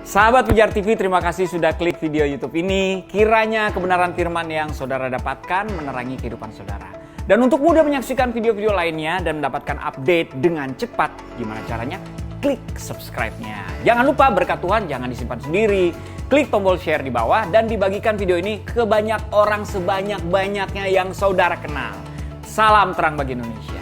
Sahabat Pijar TV, terima kasih sudah klik video YouTube ini. Kiranya kebenaran firman yang saudara dapatkan menerangi kehidupan saudara. Dan untuk mudah menyaksikan video-video lainnya dan mendapatkan update dengan cepat, gimana caranya? Klik subscribe-nya. Jangan lupa berkat Tuhan jangan disimpan sendiri. Klik tombol share di bawah dan dibagikan video ini ke banyak orang sebanyak-banyaknya yang saudara kenal. Salam terang bagi Indonesia.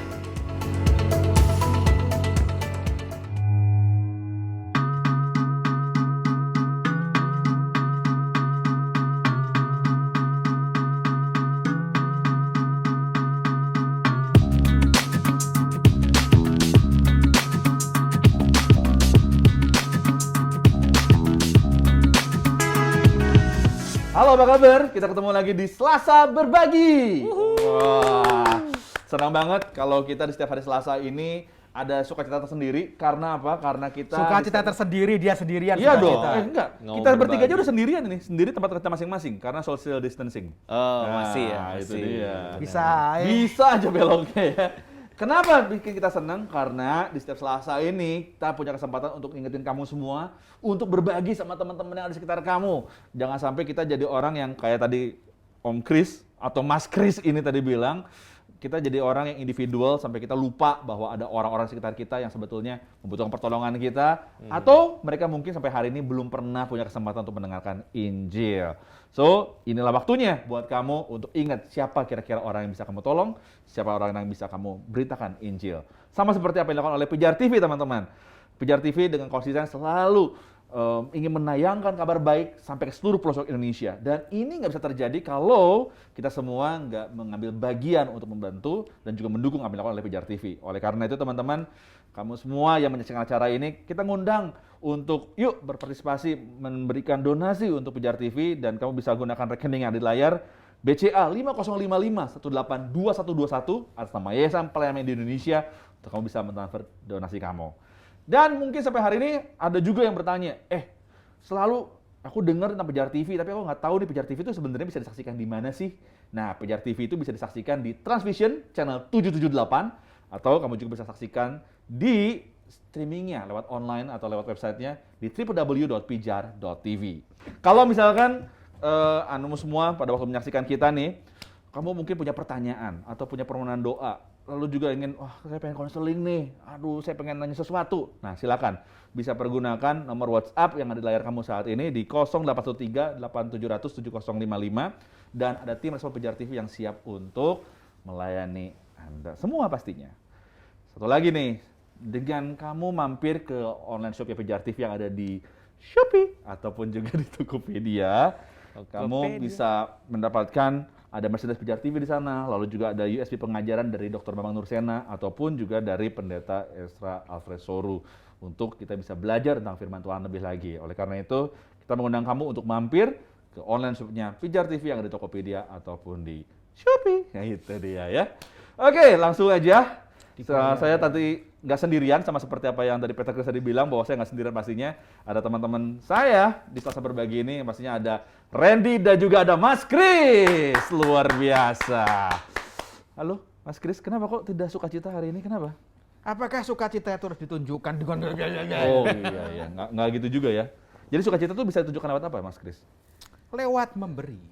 Halo, apa kabar? Kita ketemu lagi di Selasa Berbagi. Wah, senang banget kalau kita di setiap hari Selasa ini ada sukacita tersendiri. Karena apa? Karena kita Sukacita tersendiri, dia sendirian. Iya dong. sukacita. Enggak. Ngomong Kita bertiga berbagi. aja udah sendirian ini, sendiri tempat kita masing-masing karena social distancing. Oh, Nah, masih ya. itu Masih. dia. Bisa. Bisa aja beloknya ya. Kenapa bikin kita senang? Karena di setiap Selasa ini kita punya kesempatan untuk ingetin kamu semua untuk berbagi sama teman-teman yang ada di sekitar kamu. Jangan sampai kita jadi orang yang kayak tadi Om Kris atau Mas Kris ini tadi bilang, kita jadi orang yang individual sampai kita lupa bahwa ada orang-orang sekitar kita yang sebetulnya membutuhkan pertolongan kita, atau mereka mungkin sampai hari ini belum pernah punya kesempatan untuk mendengarkan Injil. So, inilah waktunya buat kamu untuk ingat siapa kira-kira orang yang bisa kamu tolong, siapa orang yang bisa kamu beritakan Injil. Sama seperti apa yang dilakukan oleh Pijar TV, teman-teman. Pijar TV dengan konsisten selalu ingin menayangkan kabar baik sampai ke seluruh pelosok Indonesia. Dan ini nggak bisa terjadi kalau kita semua nggak mengambil bagian untuk membantu dan juga mendukung apa yang dilakukan oleh Pijar TV. Oleh karena itu, teman-teman, kamu semua yang menyaksikan acara ini, kita ngundang untuk yuk berpartisipasi memberikan donasi untuk Pijar TV, dan kamu bisa gunakan rekening yang ada di layar BCA 5055-182121 atas nama Yayasan Pelayanan di Indonesia untuk kamu bisa mentransfer donasi kamu. Dan mungkin sampai hari ini ada juga yang bertanya, selalu aku dengar tentang Pijar TV, tapi aku nggak tahu nih Pijar TV itu sebenarnya bisa disaksikan di mana sih? Nah, Pijar TV itu bisa disaksikan di Transvision channel 778, atau kamu juga bisa saksikan di streamingnya lewat online atau lewat websitenya di www.pijar.tv. Kalau misalkan semua pada waktu menyaksikan kita nih, kamu mungkin punya pertanyaan atau punya permohonan doa, lalu juga ingin, saya pengen konseling nih, saya pengen nanya sesuatu. Nah, silakan bisa pergunakan nomor WhatsApp yang ada di layar kamu saat ini di 0813-8700-7055, dan ada tim respon Pijar TV yang siap untuk melayani Anda semua pastinya. Satu lagi nih, dengan kamu mampir ke online shop Pijar TV yang ada di Shopee ataupun juga di Tokopedia, kamu bisa mendapatkan ada Mercedes Pijar TV di sana, lalu juga ada USB pengajaran dari Dr. Bambang Nursena ataupun juga dari Pendeta Esra Alfred Soru untuk kita bisa belajar tentang firman Tuhan lebih lagi. Oleh karena itu, kita mengundang kamu untuk mampir ke online shop-nya Pijar TV yang ada di Tokopedia ataupun di Shopee. Nah, itu dia ya. Oke, langsung aja. Saya tadi nggak sendirian, sama seperti apa yang tadi Peter Kris tadi bilang bahwa saya nggak sendirian pastinya. Ada teman-teman saya di Selasa Berbagi ini, pastinya ada Randy dan juga ada Mas Kris. Luar biasa. Halo, Mas Kris, kenapa kok tidak sukacita hari ini? Kenapa? Apakah sukacita itu harus ditunjukkan dengan Oh iya, nggak gitu juga ya. Jadi sukacita itu bisa ditunjukkan lewat apa, Mas Kris? lewat memberi,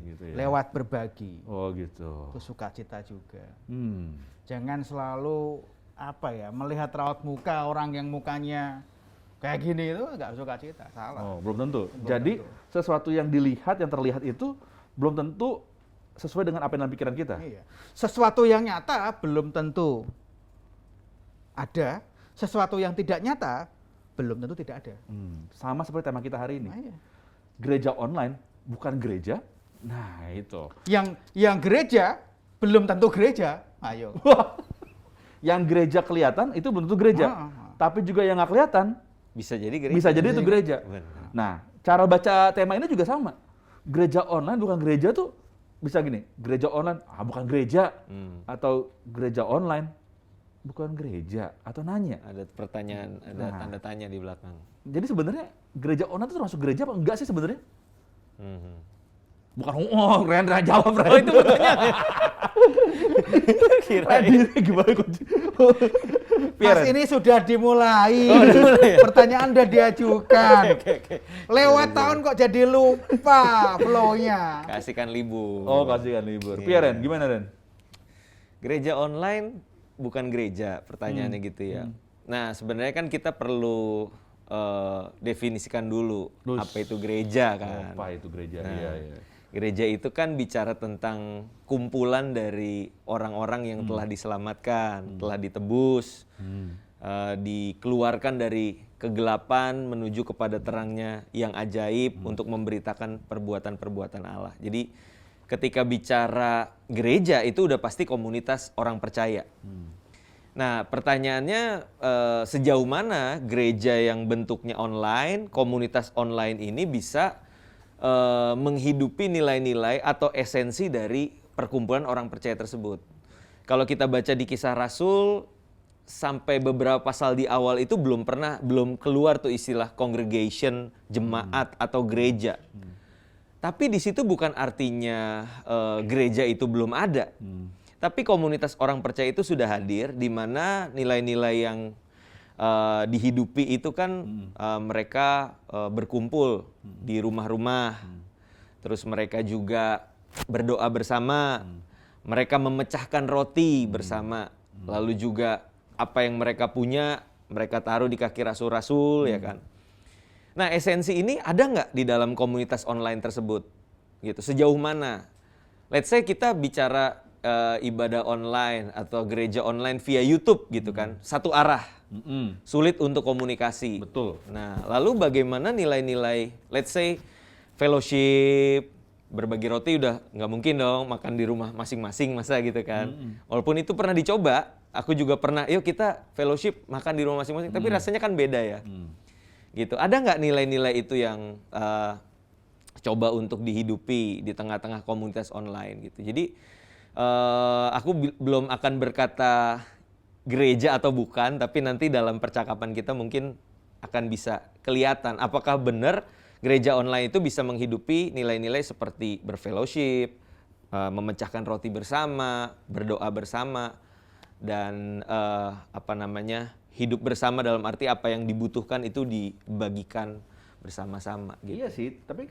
Gitu ya. lewat berbagi. Oh gitu. Itu sukacita juga. Hmm. Jangan selalu melihat raut muka orang yang mukanya kayak gini itu nggak sukacita, salah. Oh, belum tentu. Jadi sesuatu yang dilihat, yang terlihat itu belum tentu sesuai dengan apa yang dalam pikiran kita. Iya. Sesuatu yang nyata belum tentu ada, sesuatu yang tidak nyata belum tentu tidak ada. Sama seperti tema kita hari ini. Nah, iya. Gereja online bukan gereja. Nah, itu. Yang gereja belum tentu gereja. Ayo. Yang gereja kelihatan itu belum tentu gereja. Tapi juga yang nggak kelihatan Bisa jadi gereja. bisa jadi itu gereja. Benar. Nah, cara baca tema ini juga sama. Gereja online bukan gereja tuh bisa gini, gereja online bukan gereja, atau gereja online bukan gereja, atau nanya. Ada pertanyaan, ada tanda tanya di belakang. Jadi sebenarnya gereja online itu termasuk gereja apa enggak sih sebenarnya? Bukan, Rendra jawab, Rendra. Itu pertanyaan. Kirain gimana kunci? Mas, ini sudah dimulai. Pertanyaan udah diajukan. Lewat tahun kok jadi lupa flow-nya. Kasihkan libur. Oh, kasihkan libur. Piye, Ren? Gimana, Ren? Gereja online bukan gereja, pertanyaannya gitu ya. Nah, sebenarnya kan kita perlu definisikan dulu apa itu gereja kan. Apa itu gereja? Nah, Iya, iya. Gereja itu kan bicara tentang kumpulan dari orang-orang yang telah diselamatkan, telah ditebus, dikeluarkan dari kegelapan menuju kepada terangnya yang ajaib untuk memberitakan perbuatan-perbuatan Allah. Jadi ketika bicara gereja itu udah pasti komunitas orang percaya. Nah, pertanyaannya sejauh mana gereja yang bentuknya online, komunitas online ini bisa menghidupi nilai-nilai atau esensi dari perkumpulan orang percaya tersebut. Kalau kita baca di Kisah Rasul, sampai beberapa pasal di awal itu belum keluar tuh istilah congregation, jemaat atau gereja. Tapi di situ bukan artinya gereja itu belum ada. Tapi komunitas orang percaya itu sudah hadir, di mana nilai-nilai yang dihidupi itu kan mereka berkumpul di rumah-rumah, terus mereka juga berdoa bersama, mereka memecahkan roti bersama, lalu juga apa yang mereka punya mereka taruh di kaki rasul-rasul, ya kan. Nah, esensi ini ada nggak di dalam komunitas online tersebut? Gitu. Sejauh mana? Let's say kita bicara ibadah online atau gereja online via YouTube gitu kan, satu arah. Sulit untuk komunikasi. Betul. Nah, lalu bagaimana nilai-nilai, let's say fellowship, berbagi roti udah nggak mungkin dong makan di rumah masing-masing masa gitu kan. Walaupun itu pernah dicoba, aku juga pernah, yuk kita fellowship makan di rumah masing-masing, tapi rasanya kan beda ya. Gitu. Ada nggak nilai-nilai itu yang coba untuk dihidupi di tengah-tengah komunitas online gitu. Jadi aku belum akan berkata gereja atau bukan, tapi nanti dalam percakapan kita mungkin akan bisa kelihatan apakah benar gereja online itu bisa menghidupi nilai-nilai seperti berfellowship, memecahkan roti bersama, berdoa bersama, dan hidup bersama dalam arti apa yang dibutuhkan itu dibagikan bersama-sama. Gitu. Iya sih, tapi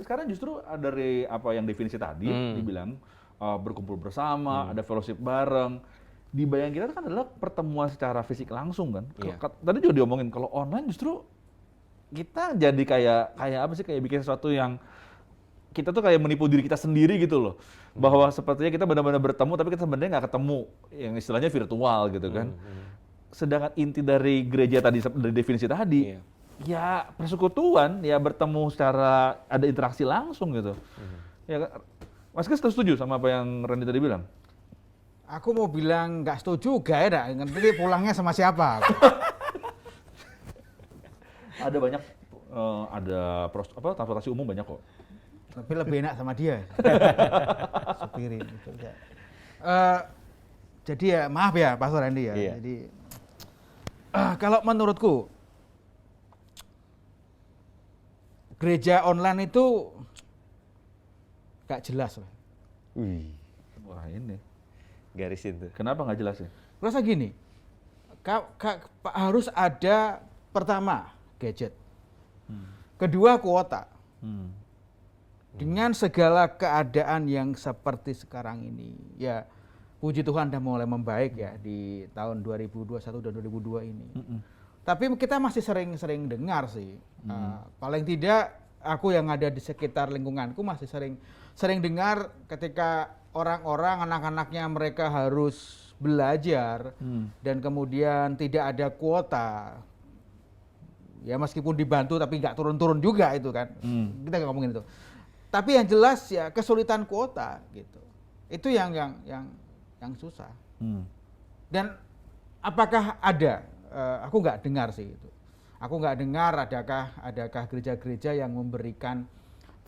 sekarang justru dari apa yang definisi tadi dibilang berkumpul bersama, ada fellowship bareng. Di bayangan kita kan adalah pertemuan secara fisik langsung kan. Iya. Tadi juga diomongin kalau online justru kita jadi kayak apa sih, kayak bikin sesuatu yang kita tuh kayak menipu diri kita sendiri gitu loh. Bahwa sepertinya kita benar-benar bertemu tapi kita sebenarnya nggak ketemu, yang istilahnya virtual gitu kan. Sedangkan inti dari gereja tadi, dari definisi tadi, ya persekutuan, ya bertemu secara ada interaksi langsung gitu. Ya, Mas Kris setuju sama apa yang Randy tadi bilang? Aku mau bilang nggak setuju, gak ya, nanti pulangnya sama siapa? Ada banyak, transportasi umum banyak kok. Tapi lebih enak sama dia. Supirin. Gitu. Jadi ya maaf ya Pastor Randy ya. Iya. Jadi kalau menurutku gereja online itu gak jelas. Wah ini. Garis itu. Kenapa nggak jelas ya? Rasa gini, harus ada pertama gadget, kedua kuota. Dengan segala keadaan yang seperti sekarang ini, ya puji Tuhan udah mulai membaik ya di tahun 2021 dan 2002 ini. Tapi kita masih sering dengar sih, paling tidak aku yang ada di sekitar lingkunganku masih sering dengar ketika orang-orang, anak-anaknya mereka harus belajar dan kemudian tidak ada kuota. Ya meskipun dibantu tapi nggak turun-turun juga itu kan. Kita nggak ngomongin itu. Tapi yang jelas ya kesulitan kuota gitu. Itu yang susah. Dan apakah ada? Aku nggak dengar sih itu. Aku nggak dengar adakah gereja-gereja yang memberikan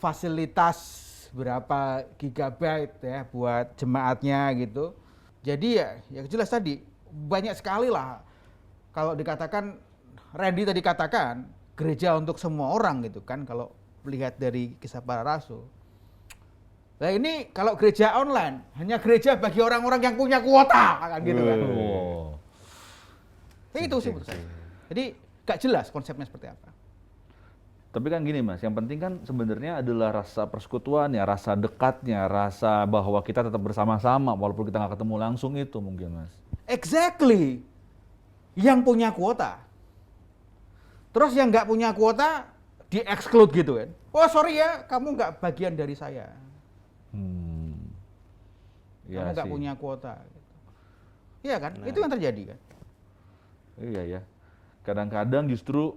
fasilitas berapa gigabyte ya buat jemaatnya gitu. Jadi ya jelas tadi banyak sekali lah kalau dikatakan, Randy tadi katakan gereja untuk semua orang gitu kan kalau lihat dari Kisah Para Rasul. Nah ini kalau gereja online hanya gereja bagi orang-orang yang punya kuota kan gitu kan. Itu sih menurut saya. Jadi gak jelas konsepnya seperti apa. Tapi kan gini Mas, yang penting kan sebenarnya adalah rasa persekutuan ya, rasa dekatnya, rasa bahwa kita tetap bersama-sama walaupun kita nggak ketemu langsung itu mungkin Mas. Exactly. Yang punya kuota. Terus yang nggak punya kuota di-exclude gitu kan. Oh sorry ya, kamu nggak bagian dari saya. Iya Kamu nggak sih. punya kuota. Gitu. Iya kan? Itu yang terjadi kan. Iya ya. Kadang-kadang justru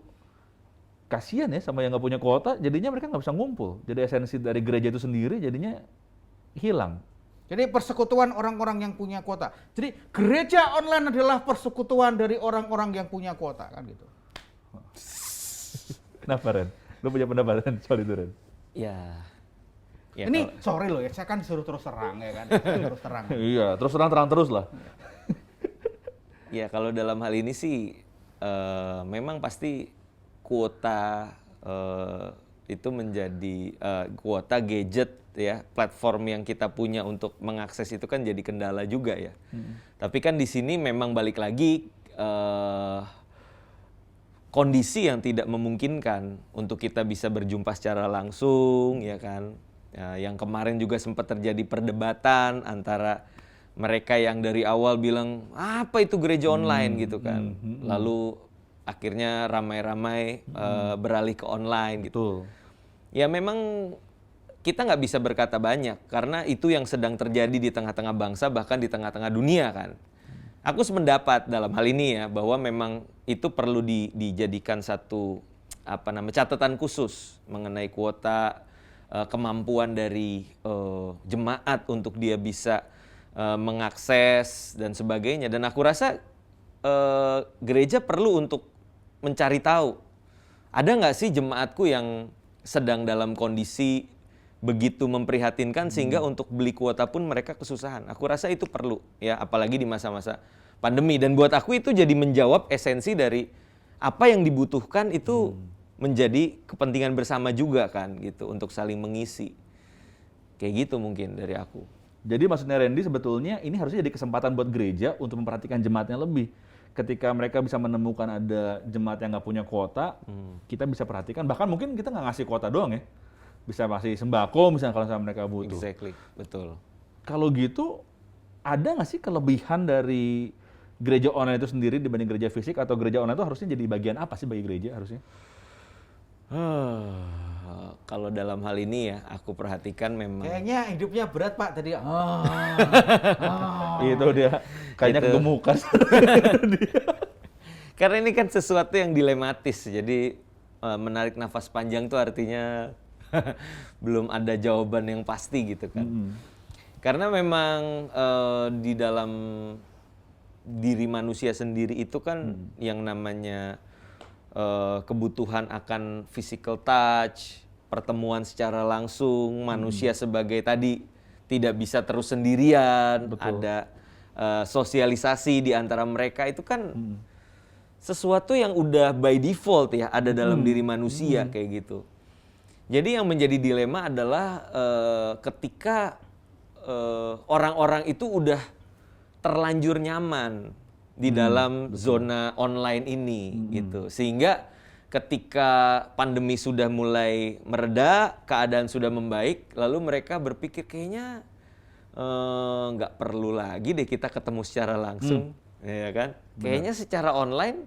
kasihan ya sama yang nggak punya kuota, jadinya mereka nggak bisa ngumpul. Jadi esensi dari gereja itu sendiri jadinya hilang. Jadi persekutuan orang-orang yang punya kuota. Jadi gereja online adalah persekutuan dari orang-orang yang punya kuota kan gitu. Kenapa Ren? Lu punya pendapat Ren soal itu Ren? Ya. Ya, Ini sorry loh ya, saya kan disuruh terus terang ya kan. Terus terang. Iya, terus terang terus lah. Ya kalau dalam hal ini sih memang pasti kuota itu menjadi kuota gadget ya, platform yang kita punya untuk mengakses itu kan jadi kendala juga ya. Tapi kan di sini memang balik lagi kondisi yang tidak memungkinkan untuk kita bisa berjumpa secara langsung ya kan. Yang kemarin juga sempat terjadi perdebatan antara mereka yang dari awal bilang apa itu gereja online gitu kan. Lalu akhirnya ramai-ramai beralih ke online gitu. Betul. Ya memang kita nggak bisa berkata banyak karena itu yang sedang terjadi di tengah-tengah bangsa bahkan di tengah-tengah dunia kan. Aku sependapat dalam hal ini ya bahwa memang itu perlu dijadikan satu catatan khusus mengenai kuota kemampuan dari jemaat untuk dia bisa mengakses dan sebagainya. Dan aku rasa gereja perlu untuk mencari tahu, ada nggak sih jemaatku yang sedang dalam kondisi begitu memprihatinkan sehingga untuk beli kuota pun mereka kesusahan. Aku rasa itu perlu ya, apalagi di masa-masa pandemi. Dan buat aku itu jadi menjawab esensi dari apa yang dibutuhkan itu menjadi kepentingan bersama juga kan gitu untuk saling mengisi. Kayak gitu mungkin dari aku. Jadi maksudnya Randy sebetulnya ini harusnya jadi kesempatan buat gereja untuk memperhatikan jemaatnya lebih. Ketika mereka bisa menemukan ada jemaat yang nggak punya kuota, kita bisa perhatikan. Bahkan mungkin kita nggak ngasih kuota doang ya. Bisa kasih sembako misalnya kalau mereka butuh. Exactly, betul. Kalau gitu, ada nggak sih kelebihan dari gereja online itu sendiri dibanding gereja fisik? Atau gereja online itu harusnya jadi bagian apa sih bagi gereja harusnya? Kalau dalam hal ini ya, aku perhatikan memang Kayaknya hidupnya berat Pak tadi. Itu dia, kayaknya Itu. kegemukan. karena ini kan sesuatu yang dilematis. Jadi menarik nafas panjang tuh artinya belum ada jawaban yang pasti gitu kan. Karena memang di dalam diri manusia sendiri itu kan yang namanya kebutuhan akan physical touch, pertemuan secara langsung, manusia sebagai tadi tidak bisa terus sendirian, ada sosialisasi di antara mereka itu kan sesuatu yang udah by default ya ada dalam diri manusia kayak gitu. Jadi yang menjadi dilema adalah ketika orang-orang itu udah terlanjur nyaman di dalam zona online ini gitu. Sehingga ketika pandemi sudah mulai mereda, keadaan sudah membaik, lalu mereka berpikir kayaknya nggak perlu lagi deh kita ketemu secara langsung, ya kan? Kayaknya secara online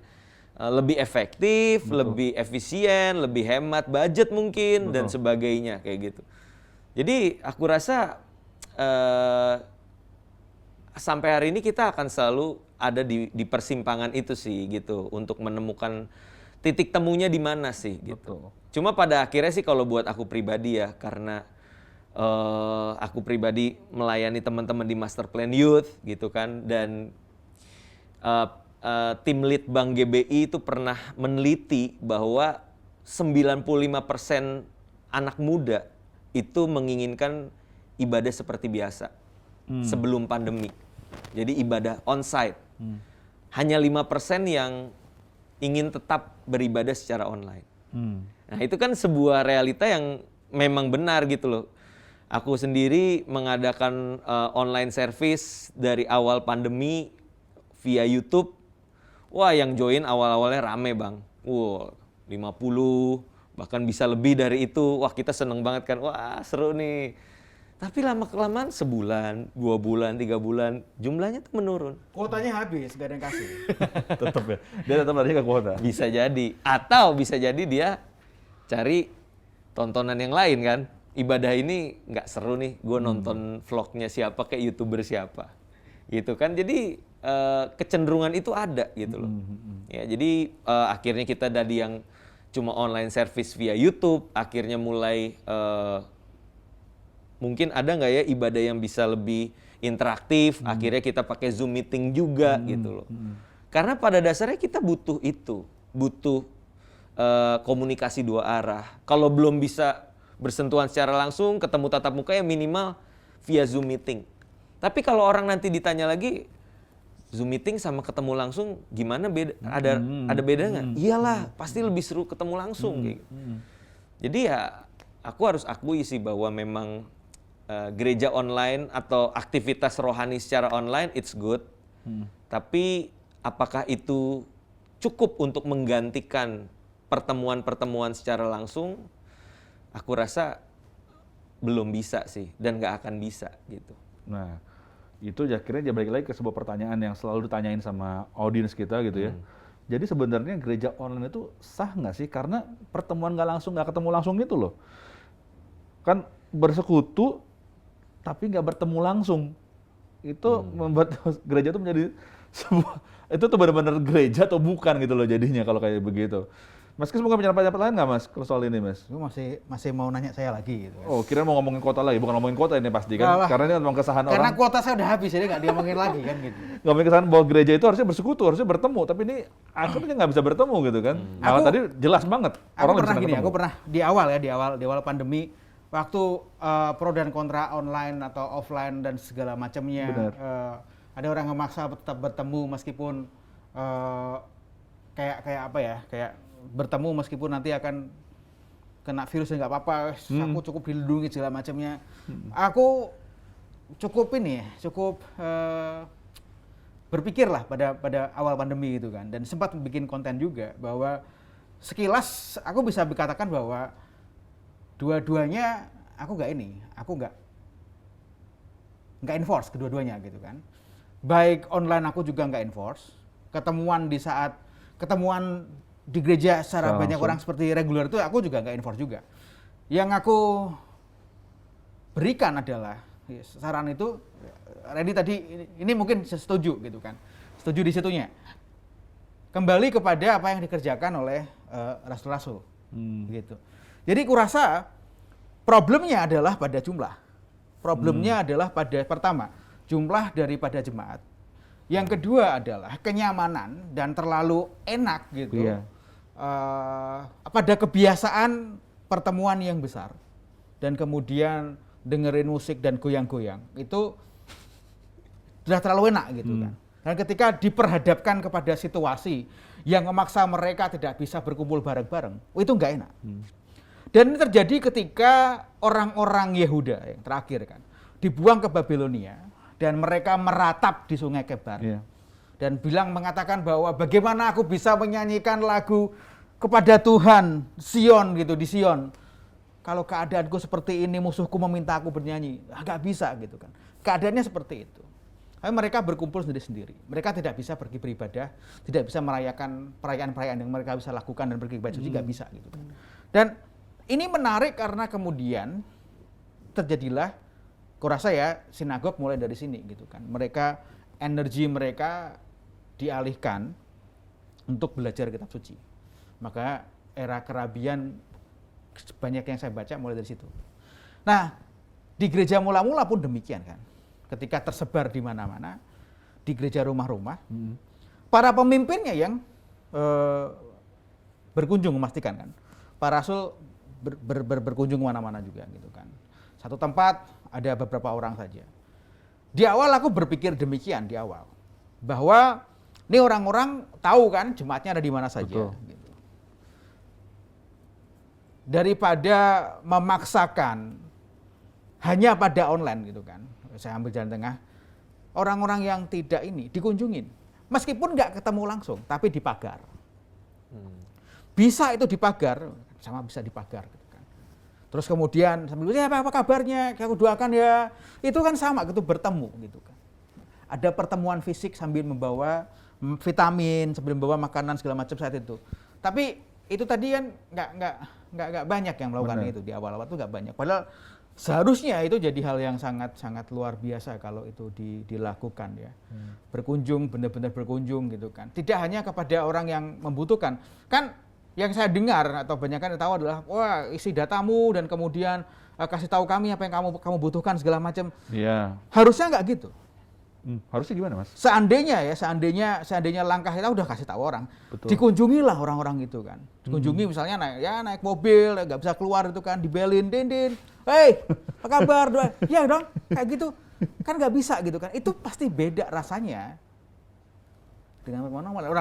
lebih efektif, lebih efisien, lebih hemat budget mungkin dan sebagainya kayak gitu. Jadi aku rasa sampai hari ini kita akan selalu ada di persimpangan itu sih gitu untuk menemukan titik temunya di mana sih gitu. Cuma pada akhirnya sih kalau buat aku pribadi ya karena aku pribadi melayani teman-teman di Master Plan Youth gitu kan dan tim lead Bank GBI itu pernah meneliti bahwa 95% anak muda itu menginginkan ibadah seperti biasa sebelum pandemi. Jadi ibadah onsite. Hanya 5% yang ingin tetap beribadah secara online. Nah itu kan sebuah realita yang memang benar gitu loh. Aku sendiri mengadakan online service dari awal pandemi via YouTube Wah, yang join awal-awalnya rame, Bang. Wow, 50, bahkan bisa lebih dari itu. Wah, kita seneng banget kan. Wah, seru nih. Tapi lama-kelamaan sebulan, 2 bulan, 3 bulan, jumlahnya tuh menurun. Kuotanya habis, gak ada yang kasih. Tetap ya. Dia tetap lari ke kuota. Bisa jadi. Atau bisa jadi dia cari tontonan yang lain kan. Ibadah ini nggak seru nih, gue nonton vlognya siapa, kayak YouTuber siapa. Gitu kan. Jadi kecenderungan itu ada gitu loh. Ya, jadi akhirnya kita dari yang cuma online service via YouTube, akhirnya mulai mungkin ada nggak ya ibadah yang bisa lebih interaktif, akhirnya kita pakai Zoom meeting juga gitu loh. Karena pada dasarnya kita butuh itu, butuh komunikasi 2 arah. Kalau belum bisa bersentuhan secara langsung, ketemu tatap muka ya minimal via Zoom meeting. Tapi kalau orang nanti ditanya lagi, Zoom meeting sama ketemu langsung gimana beda? Ada beda nggak? Iyalah, pasti lebih seru ketemu langsung. Gitu. Jadi ya aku harus akui sih bahwa memang gereja online atau aktivitas rohani secara online it's good. Tapi apakah itu cukup untuk menggantikan pertemuan-pertemuan secara langsung? Aku rasa belum bisa sih dan nggak akan bisa gitu. Nah, itu akhirnya dia balik lagi ke sebuah pertanyaan yang selalu ditanyain sama audiens kita gitu ya. Jadi sebenarnya gereja online itu sah nggak sih? Karena pertemuan nggak ketemu langsung gitu loh. Kan bersekutu tapi nggak bertemu langsung. Itu membuat gereja itu menjadi sebuah, itu tuh benar-benar gereja atau bukan gitu loh jadinya kalau kayak begitu. Mas Kris mau punya pendapat lain nggak Mas kalau soal ini Mas? Lu masih mau nanya saya lagi gitu. Oh, kira mau ngomongin kota lagi, bukan ngomongin kota ini pasti kan? Kalah. Karena ini memang kesahan orang. Karena kuota saya udah habis, jadi nggak diomongin lagi kan gitu. Ngomongin kesahan bahwa gereja itu harusnya bersekutu, harusnya bertemu, tapi ini akhirnya nggak bisa bertemu gitu kan? Malah tadi jelas banget. Aku pernah gini, aku pernah di awal pandemi, waktu pro dan kontra online atau offline dan segala macamnya, ada orang yang memaksa tetap bertemu meskipun kayak bertemu meskipun nanti akan kena virus ya nggak apa-apa, aku cukup dilindungi segala macamnya. Aku cukup berpikirlah pada awal pandemi gitu kan, dan sempat bikin konten juga bahwa sekilas aku bisa berkatakan bahwa dua-duanya aku nggak enforce kedua-duanya gitu kan. Baik online aku juga nggak enforce, ketemuan di gereja secara banyak orang seperti reguler itu aku juga nggak enforce juga. Yang aku berikan adalah saran itu, Randy tadi ini mungkin setuju gitu kan, setuju di situnya. Kembali kepada apa yang dikerjakan oleh rasul-rasul, gitu. Jadi kurasa problemnya adalah pada jumlah. Problemnya adalah pada pertama jumlah daripada jemaat. Yang kedua adalah kenyamanan dan terlalu enak gitu. Iya. Pada kebiasaan pertemuan yang besar dan kemudian dengerin musik dan goyang-goyang itu sudah terlalu enak gitu kan. Dan ketika diperhadapkan kepada situasi yang memaksa mereka tidak bisa berkumpul bareng-bareng, itu nggak enak. Dan ini terjadi ketika orang-orang Yehuda yang terakhir kan dibuang ke Babilonia dan mereka meratap di Sungai Kebar. Dan mengatakan bahwa bagaimana aku bisa menyanyikan lagu kepada Tuhan Sion gitu, di Sion. Kalau keadaanku seperti ini, musuhku meminta aku bernyanyi, nggak bisa gitu kan. Keadaannya seperti itu. Tapi mereka berkumpul sendiri-sendiri. Mereka tidak bisa pergi beribadah, tidak bisa merayakan perayaan-perayaan yang mereka bisa lakukan dan pergi ibadah suci, nggak bisa gitu kan. Dan ini menarik karena kemudian terjadilah, kurasa ya, sinagog mulai dari sini gitu kan. Energi mereka dialihkan untuk belajar kitab suci. Maka era kerabian banyak yang saya baca mulai dari situ. Nah, di gereja mula-mula pun demikian kan. Ketika tersebar di mana-mana, di gereja rumah-rumah, para pemimpinnya yang berkunjung memastikan kan. Para rasul berkunjung kemana-mana juga gitu kan. Satu tempat ada beberapa orang saja. Di awal aku berpikir demikian di awal, bahwa ini orang-orang tahu kan jemaatnya ada di mana saja. Gitu. Daripada memaksakan hanya pada online gitu kan, saya ambil jalan tengah, orang-orang yang tidak ini dikunjungin, Meskipun nggak ketemu langsung, tapi di pagar. Bisa itu di pagar, sama bisa di pagar. Gitu kan. Terus kemudian sambil ya apa kabarnya, aku doakan ya. Itu kan sama, gitu bertemu gitu kan. Ada pertemuan fisik sambil membawa vitamin, sambil membawa makanan segala macam saat itu. Tapi itu tadi kan nggak banyak yang melakukan Benar. itu di awal-awal itu nggak banyak. Padahal seharusnya itu jadi hal yang sangat luar biasa kalau itu dilakukan ya. Berkunjung, benar-benar berkunjung gitu kan. Tidak hanya kepada orang yang membutuhkan. Kan yang saya dengar atau banyak kan tahu adalah wah isi datamu dan kemudian kasih tahu kami apa yang kamu butuhkan segala macam. Iya. Harusnya nggak gitu. Harusnya gimana, Mas? Seandainya langkah kita udah kasih tahu orang, Betul. dikunjungilah orang-orang itu kan. Dikunjungi misalnya naik mobil, nggak bisa keluar itu kan, dibelin, din, hei, apa kabar? Ya dong, kayak gitu. Kan nggak bisa gitu kan. Itu pasti beda rasanya. Dengan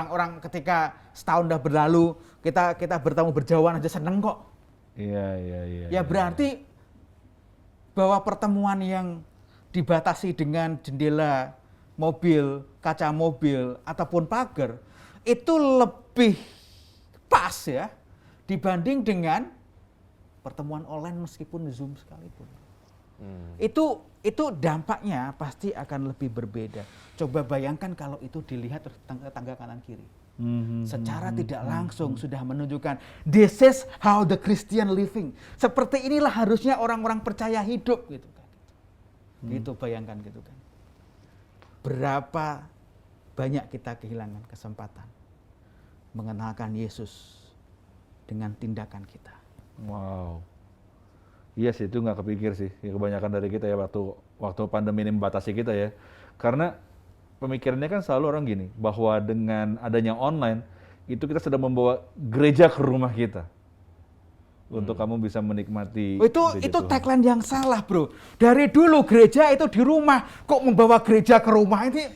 orang ketika setahun udah berlalu, kita bertemu berjauhan aja seneng kok. Iya. Ya berarti bahwa pertemuan yang dibatasi dengan jendela mobil, kaca mobil, ataupun pagar, itu lebih pas ya dibanding dengan pertemuan online meskipun Zoom sekalipun. Itu dampaknya pasti akan lebih berbeda. Coba bayangkan kalau itu dilihat tangga kanan kiri. Secara tidak langsung sudah menunjukkan this is how the Christian living. Seperti inilah harusnya orang-orang percaya hidup gitu kan. Gitu bayangkan gitu kan. Berapa banyak kita kehilangan kesempatan mengenalkan Yesus dengan tindakan kita. Wow. Iya sih, itu nggak kepikir sih. Ya, kebanyakan dari kita ya waktu pandemi ini membatasi kita ya. Karena pemikirannya kan selalu orang gini, bahwa dengan adanya online, itu kita sedang membawa gereja ke rumah kita. Untuk kamu bisa menikmati gereja Itu Tuhan. tagline yang salah, bro. Dari dulu gereja itu di rumah, kok membawa gereja ke rumah ini?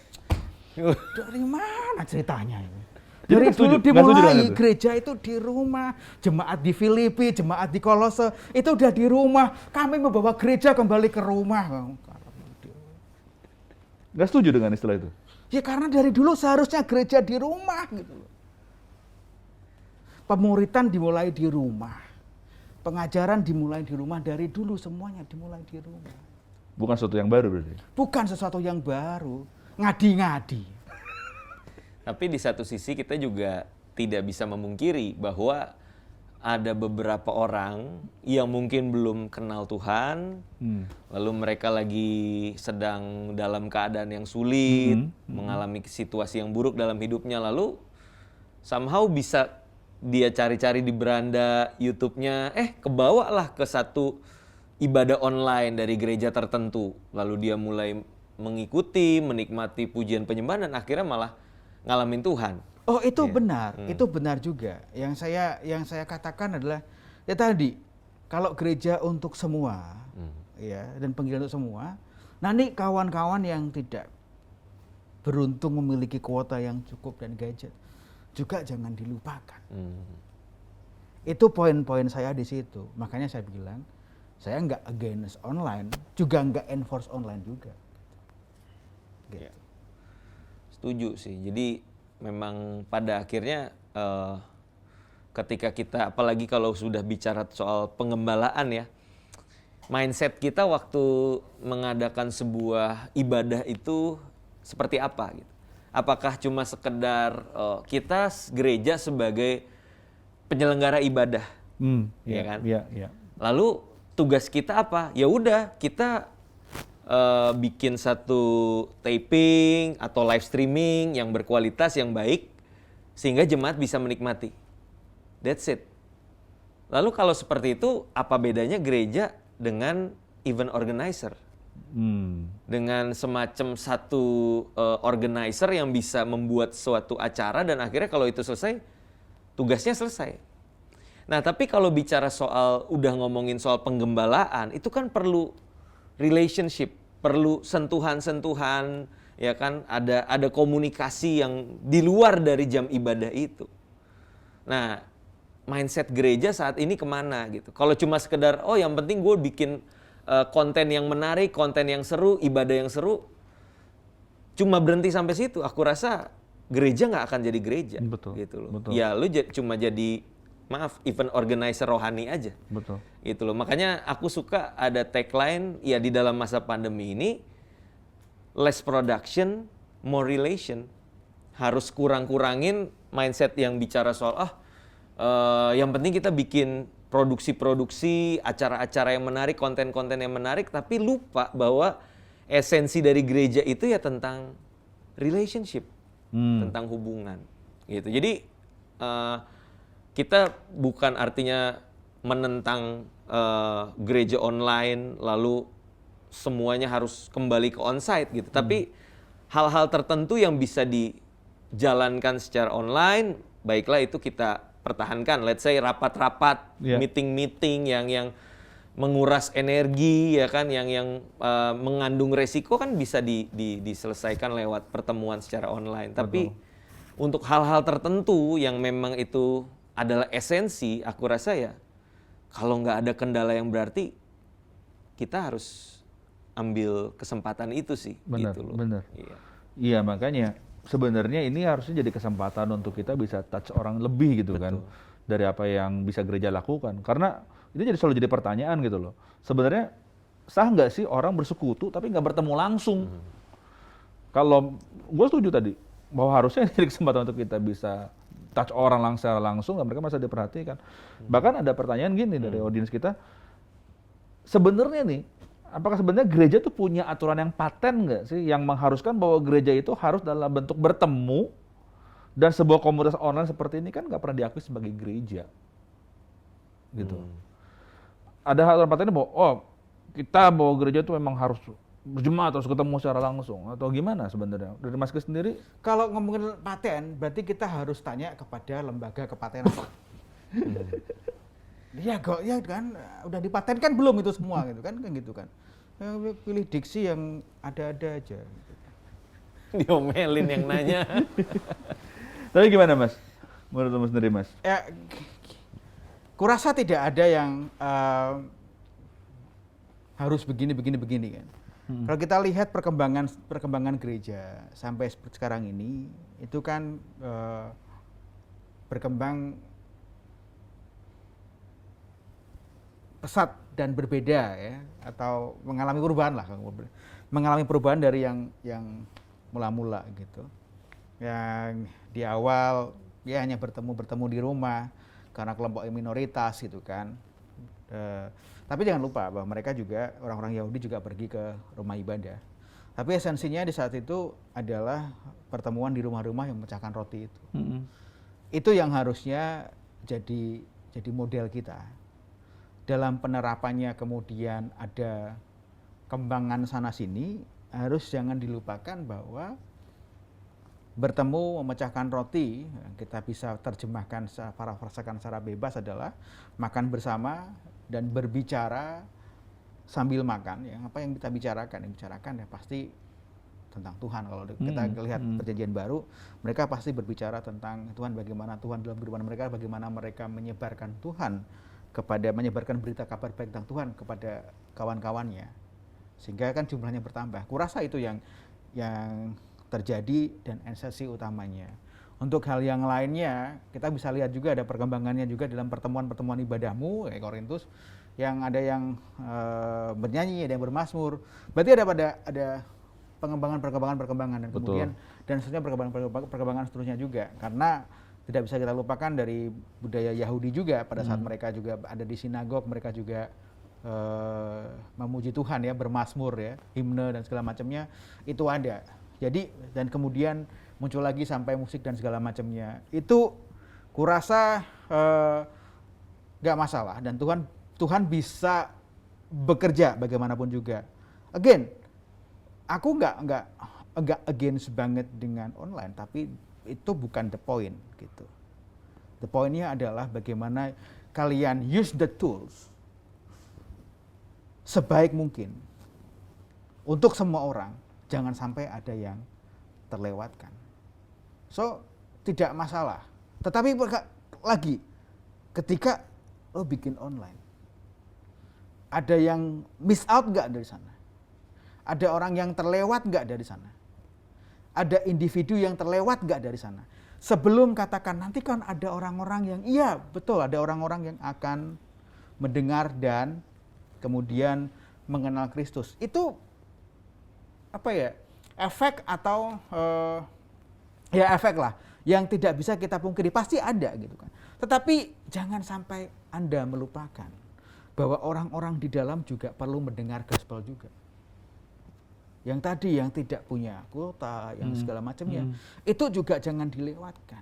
Dari mana ceritanya ini? Jadi Dari nggak setuju? dulu Nggak setuju dengan dimulai itu? gereja itu di rumah, jemaat di Filipi, jemaat di Kolose itu udah di rumah. Kami membawa gereja kembali ke rumah. Nggak setuju dengan istilah itu? Ya karena dari dulu seharusnya gereja di rumah gitu loh. Pemuritan dimulai di rumah. Pengajaran dimulai di rumah, dari dulu semuanya dimulai di rumah. Bukan sesuatu yang baru berarti? Bukan sesuatu yang baru, ngadi-ngadi. Tapi di satu sisi kita juga tidak bisa memungkiri bahwa ada beberapa orang yang mungkin belum kenal Tuhan, lalu mereka lagi sedang dalam keadaan yang sulit, mengalami situasi yang buruk dalam hidupnya, lalu somehow bisa dia cari-cari di beranda YouTube-nya, kebawalah ke satu ibadah online dari gereja tertentu, lalu dia mulai mengikuti, menikmati pujian penyembahan dan akhirnya malah ngalamin Tuhan. Oh itu benar, itu benar juga. Yang saya katakan adalah ya tadi, kalau gereja untuk semua, ya dan panggilan untuk semua, nanti kawan-kawan yang tidak beruntung memiliki kuota yang cukup dan gadget juga jangan dilupakan. Itu poin-poin saya di situ. Makanya saya bilang, saya nggak against online, juga nggak enforce online juga. Gitu. Ya. Setuju sih. Jadi memang pada akhirnya ketika kita, apalagi kalau sudah bicara soal pengembalaan ya, mindset kita waktu mengadakan sebuah ibadah itu seperti apa gitu. Apakah cuma sekedar kita gereja sebagai penyelenggara ibadah, ya kan? Iya. Lalu tugas kita apa? Ya udah kita bikin satu taping atau live streaming yang berkualitas, yang baik, sehingga jemaat bisa menikmati. That's it. Lalu kalau seperti itu, apa bedanya gereja dengan event organizer? Dengan semacam satu organizer yang bisa membuat suatu acara dan akhirnya kalau itu selesai, tugasnya selesai. Nah, tapi kalau bicara soal, udah ngomongin soal penggembalaan, itu kan perlu relationship, perlu sentuhan-sentuhan, ya kan? Ada komunikasi yang di luar dari jam ibadah itu. Nah, mindset gereja saat ini kemana gitu? Kalau cuma sekedar, oh yang penting gue bikin konten yang menarik, konten yang seru, ibadah yang seru, cuma berhenti sampai situ, aku rasa gereja nggak akan jadi gereja. Betul, Gitu loh. betul. Ya lu cuma jadi event organizer rohani aja. Betul. Gitu loh. Makanya aku suka ada tagline ya di dalam masa pandemi ini, less production, more relation. Harus kurang-kurangin mindset yang bicara soal yang penting kita bikin produksi-produksi, acara-acara yang menarik, konten-konten yang menarik, tapi lupa bahwa esensi dari gereja itu ya tentang relationship, tentang hubungan, gitu. Jadi kita bukan artinya menentang gereja online, lalu semuanya harus kembali ke onsite gitu. Tapi hal-hal tertentu yang bisa dijalankan secara online, baiklah itu kita pertahankan. Let's say rapat-rapat, meeting-meeting yang menguras energi ya kan, yang mengandung resiko kan bisa diselesaikan lewat pertemuan secara online. Tapi untuk hal-hal tertentu yang memang itu adalah esensi, aku rasa ya kalau nggak ada kendala yang berarti kita harus ambil kesempatan itu sih. Benar, gitu loh. benar. Iya. Iya, makanya sebenarnya ini harusnya jadi kesempatan untuk kita bisa touch orang lebih gitu kan, dari apa yang bisa gereja lakukan. Karena itu selalu jadi pertanyaan gitu loh. Sebenarnya sah nggak sih orang bersekutu tapi nggak bertemu langsung? Kalau gue setuju tadi bahwa harusnya jadi kesempatan untuk kita bisa touch orang secara langsung dan mereka masa diperhatikan. Bahkan ada pertanyaan gini dari audiens kita, sebenarnya nih, apakah sebenarnya gereja tuh punya aturan yang paten nggak sih yang mengharuskan bahwa gereja itu harus dalam bentuk bertemu, dan sebuah komunitas online seperti ini kan nggak pernah diakui sebagai gereja, gitu. Ada aturan paten bahwa kita bahwa gereja itu memang harus berjemaat, harus ketemu secara langsung, atau gimana sebenarnya? Dari Mas Kris sendiri? Kalau ngomongin paten, berarti kita harus tanya kepada lembaga kepatenan. Ya kok, ya kan, udah dipatenkan belum itu semua gitu kan gitu kan. Pilih diksi yang ada-ada aja. Diomelin yang nanya. Tapi gimana Mas? Menurut Mas sendiri Mas? Ya, kurasa tidak ada yang harus begini kan. Kalau kita lihat perkembangan gereja sampai seperti sekarang ini, itu kan berkembang pesat dan berbeda ya, atau mengalami perubahan dari yang mula-mula gitu. Yang di awal ya hanya bertemu di rumah karena kelompok minoritas gitu kan. Tapi jangan lupa bahwa mereka juga, orang-orang Yahudi juga pergi ke rumah ibadah. Tapi esensinya di saat itu adalah pertemuan di rumah-rumah yang memecahkan roti itu. Itu yang harusnya jadi model kita. Dalam penerapannya kemudian ada kembangan sana-sini, harus jangan dilupakan bahwa bertemu memecahkan roti, kita bisa terjemahkan, parafrasakan secara bebas adalah makan bersama dan berbicara sambil makan. Ya, apa yang kita bicarakan ya pasti tentang Tuhan. Kalau kita lihat perjanjian baru, mereka pasti berbicara tentang Tuhan, bagaimana Tuhan dalam kehidupan mereka, bagaimana mereka menyebarkan Tuhan, menyebarkan berita kabar baik tentang Tuhan kepada kawan-kawannya, sehingga kan jumlahnya bertambah. Kurasa itu yang terjadi dan esensi utamanya. Untuk hal yang lainnya, kita bisa lihat juga ada perkembangannya juga dalam pertemuan-pertemuan ibadahmu, kayak Korintus, yang ada yang bernyanyi, ada yang bermazmur. Berarti ada perkembangan dan kemudian dan seterusnya perkembangan seterusnya juga. Karena tidak bisa kita lupakan dari budaya Yahudi juga pada saat mereka juga ada di sinagog, mereka juga memuji Tuhan ya, bermazmur ya, himne dan segala macamnya itu ada. Jadi dan kemudian muncul lagi sampai musik dan segala macamnya. Itu kurasa nggak masalah dan Tuhan bisa bekerja bagaimanapun juga. Again, aku nggak against banget dengan online, tapi itu bukan the point gitu. The pointnya adalah bagaimana kalian use the tools sebaik mungkin untuk semua orang. Jangan sampai ada yang terlewatkan. So, tidak masalah. Tetapi lagi, ketika lo bikin online, ada yang miss out nggak dari sana? Ada orang yang terlewat nggak dari sana? ada individu yang terlewat nggak dari sana? Sebelum katakan nanti kan ada orang-orang yang, iya betul ada orang-orang yang akan mendengar dan kemudian mengenal Kristus. Itu apa ya, efek atau ya efek lah yang tidak bisa kita pungkiri, pasti ada gitu kan. Tetapi jangan sampai Anda melupakan bahwa orang-orang di dalam juga perlu mendengar gospel juga. Yang tadi yang tidak punya kuota, yang segala macamnya, itu juga jangan dilewatkan.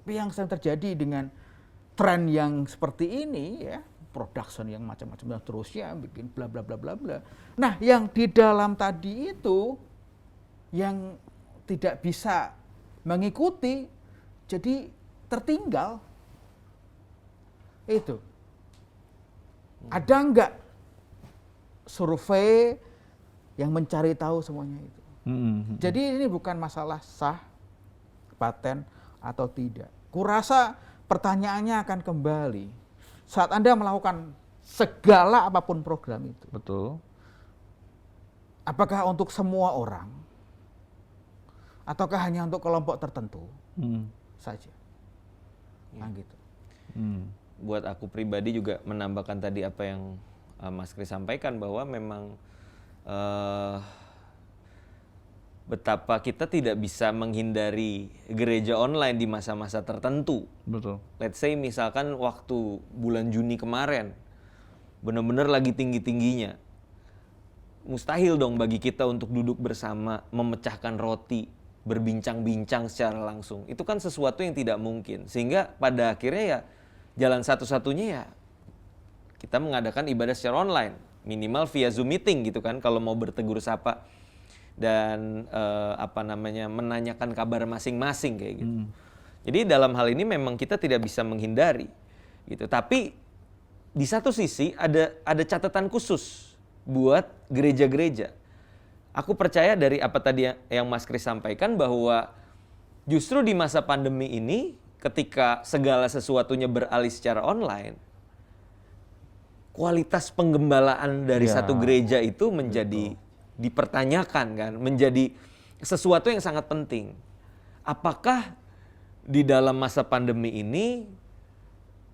Tapi yang sedang terjadi dengan tren yang seperti ini ya, production yang macam-macam dan terusnya bikin bla bla bla bla bla. Nah, yang di dalam tadi itu yang tidak bisa mengikuti jadi tertinggal. Itu. Ada enggak survei yang mencari tahu semuanya itu? Jadi ini bukan masalah sah, paten atau tidak. Kurasa pertanyaannya akan kembali saat Anda melakukan segala apapun program itu. Betul. Apakah untuk semua orang? Ataukah hanya untuk kelompok tertentu saja? Nah, gitu. Buat aku pribadi juga menambahkan tadi apa yang Mas Kris sampaikan, bahwa memang betapa kita tidak bisa menghindari gereja online di masa-masa tertentu. Betul. Let's say misalkan waktu bulan Juni kemarin benar-benar lagi tinggi-tingginya. Mustahil dong bagi kita untuk duduk bersama, memecahkan roti, berbincang-bincang secara langsung. Itu kan sesuatu yang tidak mungkin. Sehingga pada akhirnya ya jalan satu-satunya ya kita mengadakan ibadah secara online. Minimal via Zoom meeting gitu kan, kalau mau bertegur sapa dan menanyakan kabar masing-masing kayak gitu. Jadi dalam hal ini memang kita tidak bisa menghindari gitu. Tapi di satu sisi ada catatan khusus buat gereja-gereja. Aku percaya dari apa tadi yang Mas Kris sampaikan, bahwa justru di masa pandemi ini ketika segala sesuatunya beralih secara online, kualitas penggembalaan dari satu gereja itu menjadi dipertanyakan kan, menjadi sesuatu yang sangat penting. Apakah di dalam masa pandemi ini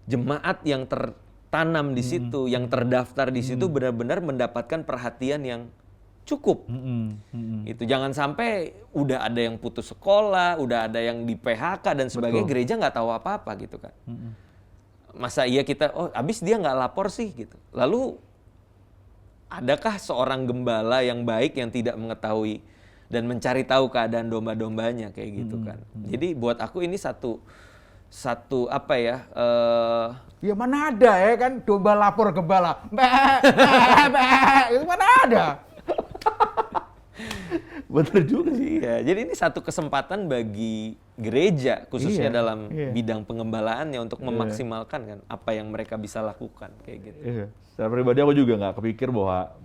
jemaat yang tertanam di situ, yang terdaftar di situ benar-benar mendapatkan perhatian yang cukup? Itu jangan sampai udah ada yang putus sekolah, udah ada yang di PHK dan sebagainya, gereja nggak tahu apa-apa gitu kan. Masa iya kita, abis dia nggak lapor sih gitu. Lalu adakah seorang gembala yang baik yang tidak mengetahui dan mencari tahu keadaan domba-dombanya kayak gitu kan. Jadi buat aku ini satu apa ya? Ya mana ada ya kan domba lapor gembala. Itu mana ada? Betul juga sih. Ya, jadi ini satu kesempatan bagi gereja khususnya dalam bidang pengembalaannya untuk memaksimalkan kan apa yang mereka bisa lakukan kayak gitu. Iya. Secara pribadi aku juga nggak kepikir bahwa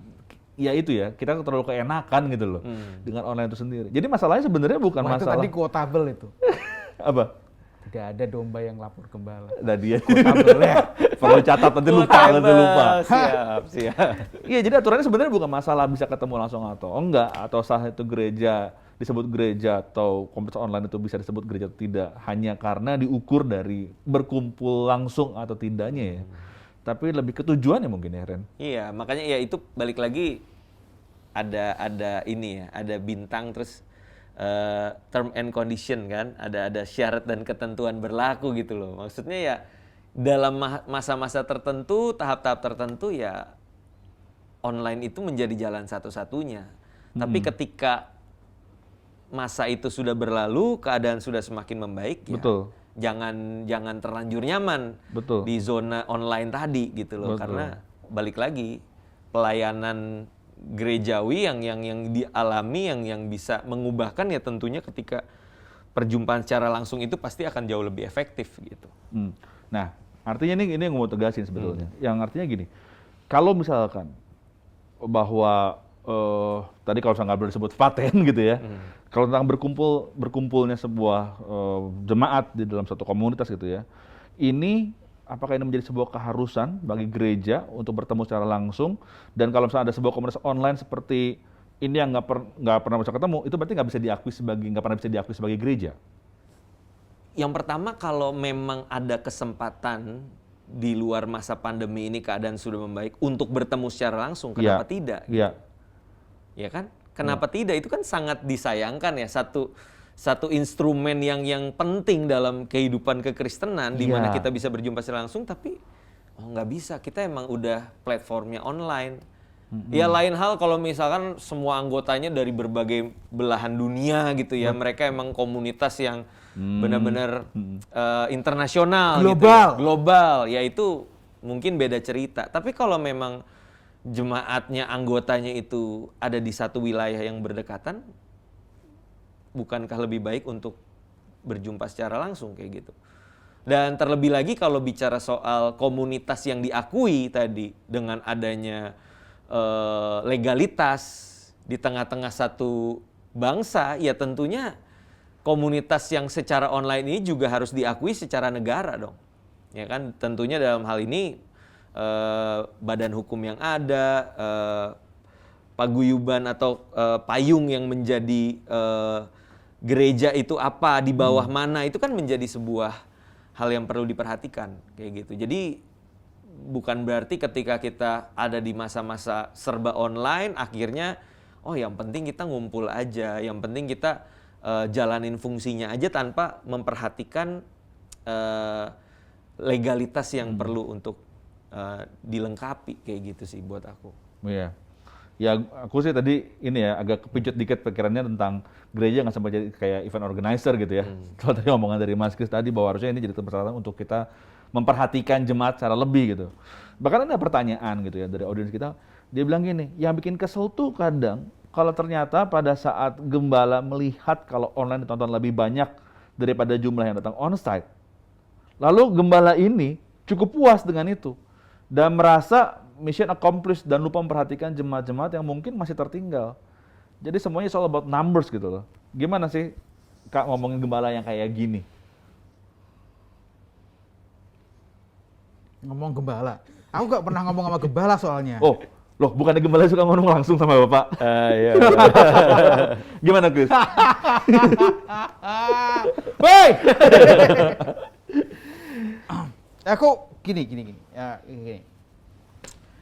ya itu ya, kita terlalu keenakan gitu loh dengan online itu sendiri. Jadi masalahnya sebenarnya bukan Itu masalah tadi quotable itu. apa? Tidak ada domba yang lapor gembala. Nah dia perlu catat nanti lupa. Siap. Iya, jadi aturannya sebenarnya bukan masalah bisa ketemu langsung atau enggak, atau sah itu gereja disebut gereja atau komunitas online itu bisa disebut gereja atau tidak, hanya karena diukur dari berkumpul langsung atau tidaknya ya. Tapi lebih ke tujuannya mungkin ya, Ren. Iya, makanya ya itu balik lagi ada ini ya, ada bintang terus term and condition kan, ada syarat dan ketentuan berlaku gitu loh. Maksudnya ya dalam masa-masa tertentu, tahap-tahap tertentu ya online itu menjadi jalan satu-satunya. Tapi ketika masa itu sudah berlalu, keadaan sudah semakin membaik ya. Betul. Jangan terlanjur nyaman di zona online tadi gitu loh. Karena balik lagi pelayanan gerejawi yang dialami yang bisa mengubahkan ya tentunya ketika perjumpaan secara langsung itu pasti akan jauh lebih efektif gitu. Nah, artinya ini yang mau tegasin sebetulnya. Yang artinya gini, kalau misalkan bahwa tadi kalau misalnya nggak boleh disebut paten gitu ya, kalau tentang berkumpulnya sebuah jemaat di dalam satu komunitas gitu ya, ini apakah ini menjadi sebuah keharusan bagi gereja untuk bertemu secara langsung? Dan kalau misalnya ada sebuah komunitas online seperti ini yang nggak pernah bisa ketemu, itu berarti nggak pernah bisa diakui sebagai gereja. Yang pertama, kalau memang ada kesempatan di luar masa pandemi ini keadaan sudah membaik untuk bertemu secara langsung, kenapa tidak? Iya. Ya kan? Kenapa tidak? Itu kan sangat disayangkan ya, satu instrumen yang penting dalam kehidupan kekristenan di mana kita bisa berjumpa secara langsung, tapi nggak bisa. Kita emang udah platformnya online. Ya lain hal kalau misalkan semua anggotanya dari berbagai belahan dunia gitu ya, mereka emang komunitas yang benar-benar internasional, Global. gitu ya. Global, ya itu mungkin beda cerita. Tapi kalau memang jemaatnya, anggotanya itu ada di satu wilayah yang berdekatan, bukankah lebih baik untuk berjumpa secara langsung kayak gitu? Dan terlebih lagi kalau bicara soal komunitas yang diakui tadi dengan adanya legalitas di tengah-tengah satu bangsa, ya tentunya komunitas yang secara online ini juga harus diakui secara negara dong. Ya kan, tentunya dalam hal ini badan hukum yang ada, paguyuban atau payung yang menjadi gereja itu apa, di bawah mana, itu kan menjadi sebuah hal yang perlu diperhatikan kayak gitu. Jadi bukan berarti ketika kita ada di masa-masa serba online, akhirnya yang penting kita ngumpul aja, yang penting kita jalanin fungsinya aja tanpa memperhatikan legalitas yang perlu untuk dilengkapi kayak gitu sih buat aku. Iya. Ya aku sih tadi ini ya agak kepincut dikit pikirannya tentang gereja nggak sampai jadi kayak event organizer gitu ya. Kalau tadi omongan dari Mas Kris tadi bahwa harusnya ini jadi persyaratan untuk kita memperhatikan jemaat secara lebih gitu. Bahkan ada pertanyaan gitu ya dari audiens kita, dia bilang gini, yang bikin kesel tuh kadang kalau ternyata pada saat gembala melihat kalau online ditonton lebih banyak daripada jumlah yang datang onsite, lalu gembala ini cukup puas dengan itu dan merasa mission accomplished dan lupa memperhatikan jemaat-jemaat yang mungkin masih tertinggal. Jadi semuanya soal about numbers gitu loh. Gimana sih Kak ngomongin gembala yang kayak gini? Ngomong gembala. Aku gak pernah ngomong sama gembala soalnya. Oh, loh bukannya gembala suka ngomong langsung sama Bapak? Iya. Gimana, Chris? Woi! Aku gini. Ya, gini.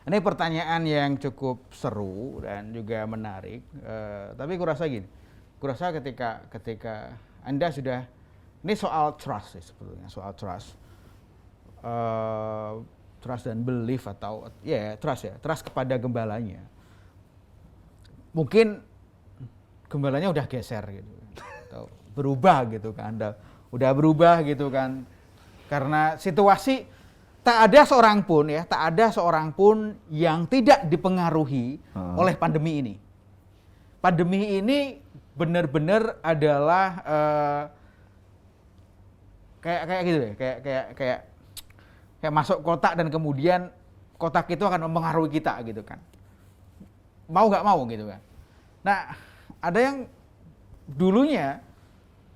Ini pertanyaan yang cukup seru dan juga menarik. Tapi kurasa gini. Kurasa ketika Anda sudah, ini soal trust sih sebetulnya, soal trust. Trust dan belief atau trust kepada gembalanya. Mungkin gembalanya udah geser gitu atau berubah gitu kan, udah berubah gitu kan, karena situasi tak ada seorang pun yang tidak dipengaruhi oleh pandemi ini. Pandemi ini benar-benar adalah kayak gitu deh, kayak masuk kotak dan kemudian kotak itu akan mempengaruhi kita gitu kan. Mau nggak mau gitu kan. Nah, ada yang dulunya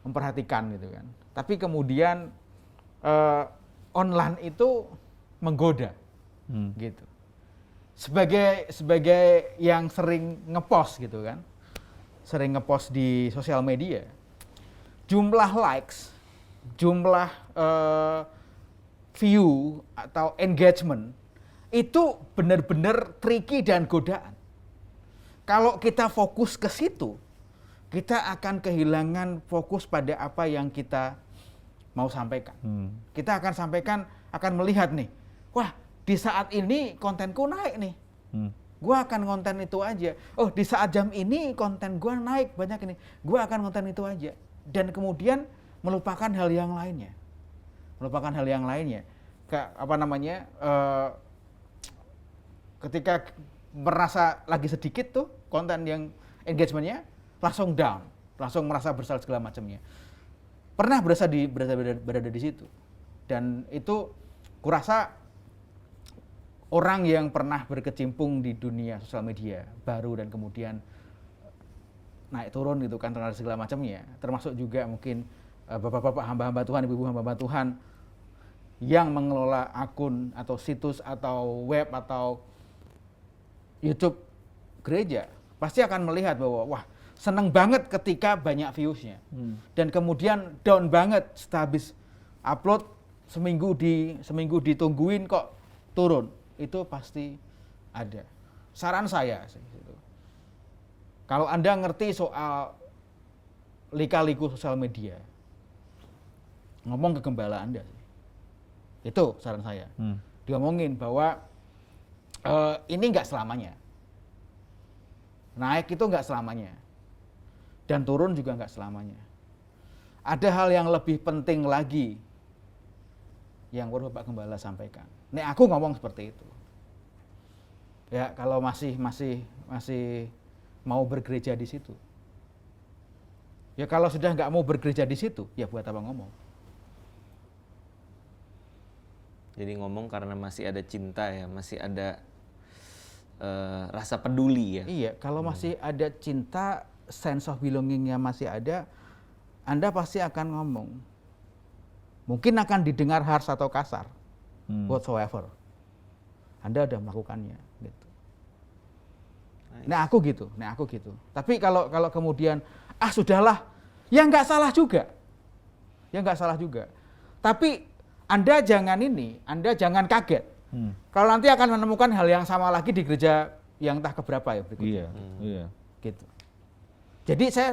memperhatikan gitu kan. Tapi kemudian online itu menggoda gitu. Sebagai yang sering ngepost gitu kan. Sering ngepost di sosial media. Jumlah likes, jumlah view atau engagement itu benar-benar tricky dan godaan. Kalau kita fokus ke situ, kita akan kehilangan fokus pada apa yang kita mau sampaikan. Kita akan melihat nih, wah di saat ini kontenku naik nih, gua akan konten itu aja. Oh di saat jam ini konten gua naik banyak ini, gua akan konten itu aja. Dan kemudian melupakan hal yang lainnya. Ketika merasa lagi sedikit tuh konten yang engagementnya langsung down, langsung merasa bersalah segala macamnya. Pernah berada di situ, dan itu kurasa orang yang pernah berkecimpung di dunia sosial media baru dan kemudian naik turun gitu kan, terhadap segala macamnya, termasuk juga mungkin bapak-bapak hamba-hamba Tuhan, ibu-ibu hamba-hamba Tuhan yang mengelola akun atau situs atau web atau YouTube gereja, pasti akan melihat bahwa wah seneng banget ketika banyak views-nya. Dan kemudian down banget setelah habis upload seminggu ditungguin kok turun. Itu pasti ada. Saran saya sih gitu. Kalau Anda ngerti soal lika-liku sosial media, ngomong ke gembala Anda. Itu saran saya. Diomongin bahwa ini nggak selamanya. Naik itu nggak selamanya. Dan turun juga nggak selamanya. Ada hal yang lebih penting lagi yang perlu Pak Gembala sampaikan. Nek aku ngomong seperti itu. Ya kalau masih mau bergereja di situ. Ya kalau sudah nggak mau bergereja di situ, ya buat apa ngomong? Jadi ngomong karena masih ada cinta ya, masih ada rasa peduli ya. Iya, kalau masih ada cinta, sense of belonging-nya masih ada, Anda pasti akan ngomong. Mungkin akan didengar harsh atau kasar, whatsoever. Anda udah melakukannya, gitu. Nah aku gitu. Tapi kalau kemudian, sudahlah, ya nggak salah juga. Tapi Anda jangan kaget. Kalau nanti akan menemukan hal yang sama lagi di gereja yang entah keberapa ya berikutnya. Iya. Gitu. Jadi saya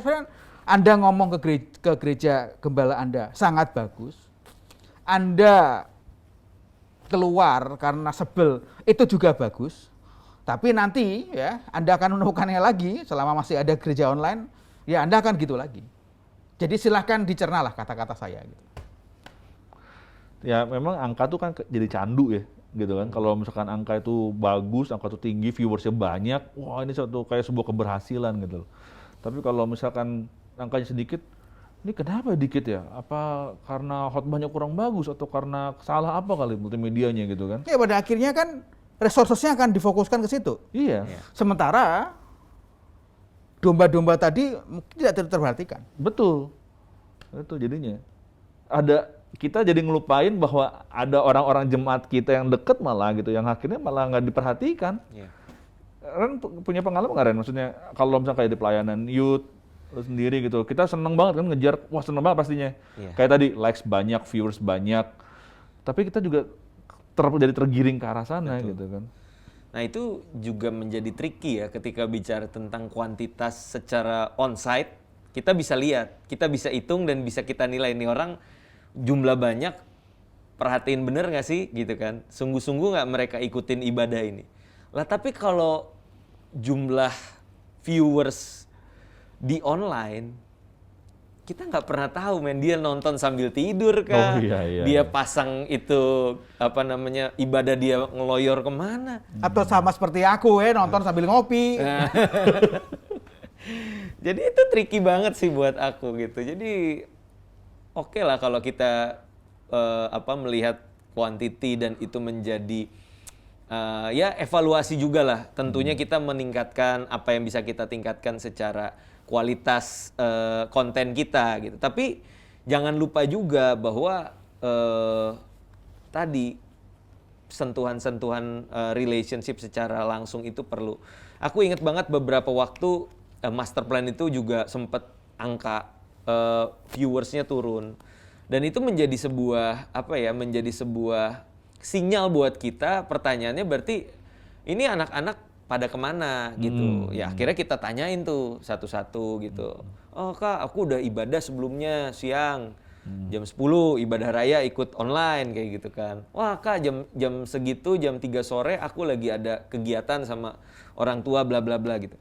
Anda ngomong ke gereja gembala Anda sangat bagus. Anda keluar karena sebel itu juga bagus. Tapi nanti ya Anda akan menemukannya lagi selama masih ada gereja online, ya Anda akan gitu lagi. Jadi silahkan dicernalah kata-kata saya gitu. Ya memang angka tuh kan jadi candu ya, gitu kan. Kalau misalkan angka itu bagus, angka itu tinggi, viewersnya banyak, wah ini kayak sebuah keberhasilan gitu. Tapi kalau misalkan angkanya sedikit, ini kenapa dikit ya? Apa karena hotbarnya kurang bagus atau karena salah apa kali multimedianya gitu kan? Ya pada akhirnya kan resourcesnya akan difokuskan ke situ. Iya. Sementara domba-domba tadi mungkin tidak terperhatikan. Betul. Itu jadinya. Kita jadi ngelupain bahwa ada orang-orang jemaat kita yang deket malah gitu, yang akhirnya malah nggak diperhatikan. Iya. Ren punya pengalaman nggak Ren? Maksudnya kalau misalnya kayak di pelayanan youth lu sendiri gitu, kita seneng banget kan ngejar, wah seneng banget pastinya. Iya. Kayak tadi likes banyak, viewers banyak, tapi kita juga jadi tergiring ke arah sana. Betul. Gitu kan. Nah itu juga menjadi tricky ya ketika bicara tentang kuantitas secara onsite. Kita bisa lihat, kita bisa hitung dan bisa kita nilai nih orang jumlah banyak, perhatiin bener nggak sih gitu kan? Sungguh-sungguh nggak mereka ikutin ibadah ini? Lah tapi kalau jumlah viewers di online, kita nggak pernah tahu men, dia nonton sambil tidur kah? Oh, iya. Dia pasang itu ibadah dia ngeloyor kemana? Atau sama seperti aku nonton sambil ngopi. Jadi itu tricky banget sih buat aku gitu. Jadi oke lah kalau kita melihat quantity dan itu menjadi ya evaluasi juga lah. Tentunya kita meningkatkan apa yang bisa kita tingkatkan secara kualitas konten kita gitu. Tapi jangan lupa juga bahwa tadi sentuhan-sentuhan relationship secara langsung itu perlu. Aku ingat banget beberapa waktu master plan itu juga sempat angka viewersnya turun, dan itu menjadi sebuah sinyal buat kita. Pertanyaannya berarti ini anak-anak pada kemana gitu. Ya akhirnya kita tanyain tuh satu-satu gitu. Oh kak, aku udah ibadah sebelumnya siang jam 10 ibadah raya ikut online kayak gitu kan. Wah kak, jam segitu jam 3 sore aku lagi ada kegiatan sama orang tua bla bla bla gitu.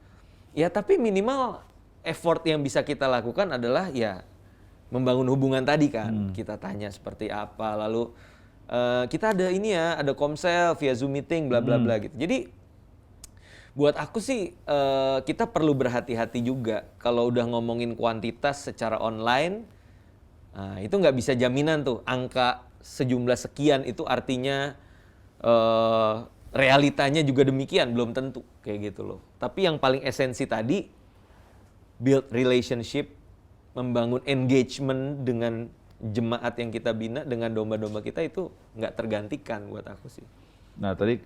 Ya tapi minimal effort yang bisa kita lakukan adalah ya membangun hubungan tadi kan. Kita tanya seperti apa, lalu kita ada ini ya, ada komsel via Zoom meeting bla bla bla gitu. Jadi buat aku sih kita perlu berhati-hati juga kalau udah ngomongin kuantitas secara online. Nah, itu nggak bisa jaminan tuh angka sejumlah sekian itu artinya realitanya juga demikian, belum tentu kayak gitu loh. Tapi yang paling esensi tadi, build relationship, membangun engagement dengan jemaat yang kita bina, dengan domba-domba kita, itu nggak tergantikan buat aku sih. Nah tadi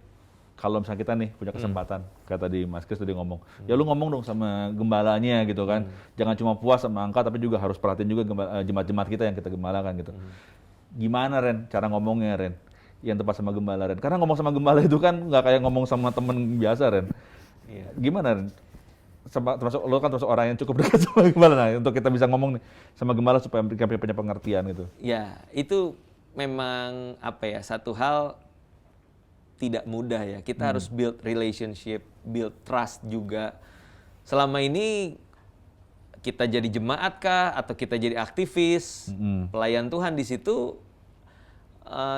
kalau misalnya kita nih punya kesempatan, kayak tadi Mas Kris tadi ngomong, ya lu ngomong dong sama gembalanya gitu kan, jangan cuma puas sama angka, tapi juga harus perhatiin juga jemaat-jemaat kita yang kita gembalakan gitu. Gimana Ren, cara ngomongnya Ren, yang tepat sama gembala Ren? Karena ngomong sama gembala itu kan nggak kayak ngomong sama temen biasa Ren. Gimana Ren? Termasuk lo kan termasuk orang yang cukup dekat sama gembala, nah untuk kita bisa ngomong nih sama gembala supaya mereka punya pengertian gitu. Ya, itu memang apa ya, satu hal tidak mudah ya. Kita harus build relationship, build trust juga. Selama ini kita jadi jemaat kah atau kita jadi aktivis, pelayan Tuhan di situ,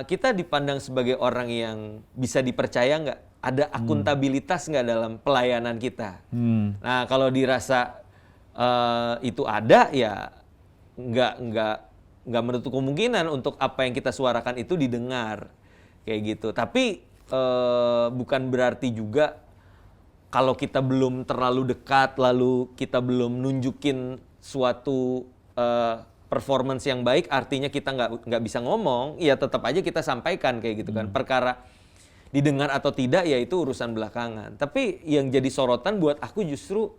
kita dipandang sebagai orang yang bisa dipercaya nggak? Ada akuntabilitas nggak dalam pelayanan kita? Nah, kalau dirasa itu ada, ya nggak menutup kemungkinan untuk apa yang kita suarakan itu didengar kayak gitu. Tapi bukan berarti juga kalau kita belum terlalu dekat, lalu kita belum nunjukin suatu performance yang baik, artinya kita nggak bisa ngomong. Ya tetap aja kita sampaikan kayak gitu kan. Perkara didengar atau tidak ya itu urusan belakangan. Tapi yang jadi sorotan buat aku justru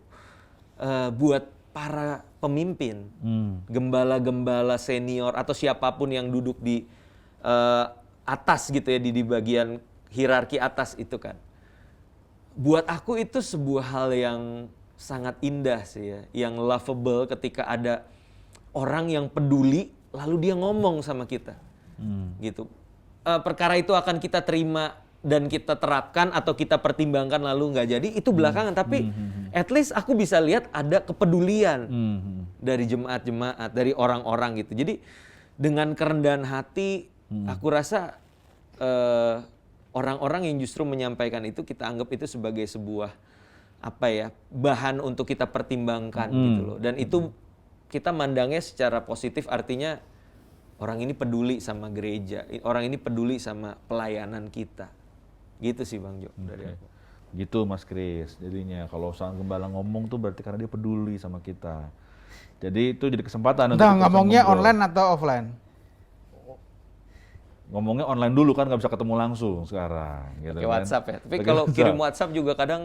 buat para pemimpin, gembala-gembala senior atau siapapun yang duduk di atas gitu ya, di bagian hierarki atas itu kan. Buat aku itu sebuah hal yang sangat indah sih ya, yang lovable ketika ada orang yang peduli lalu dia ngomong sama kita. Gitu. Perkara itu akan kita terima dan kita terapkan atau kita pertimbangkan lalu nggak jadi, itu belakangan. Tapi at least aku bisa lihat ada kepedulian dari jemaat-jemaat, dari orang-orang gitu. Jadi dengan kerendahan hati, aku rasa orang-orang yang justru menyampaikan itu kita anggap itu sebagai sebuah apa ya, bahan untuk kita pertimbangkan gitu loh. Dan itu kita mandangnya secara positif, artinya orang ini peduli sama gereja, orang ini peduli sama pelayanan kita. Gitu sih Bang Jo dari aku. Gitu Mas Kris. Jadinya kalau sang gembala ngomong tuh berarti karena dia peduli sama kita. Jadi itu jadi kesempatan untuk kita ngomongnya ngobrol. online atau offline? Ngomongnya online dulu kan, nggak bisa ketemu langsung sekarang. Gitu Pakai kan. WhatsApp ya. Tapi Pakai kalau WhatsApp. kirim WhatsApp juga kadang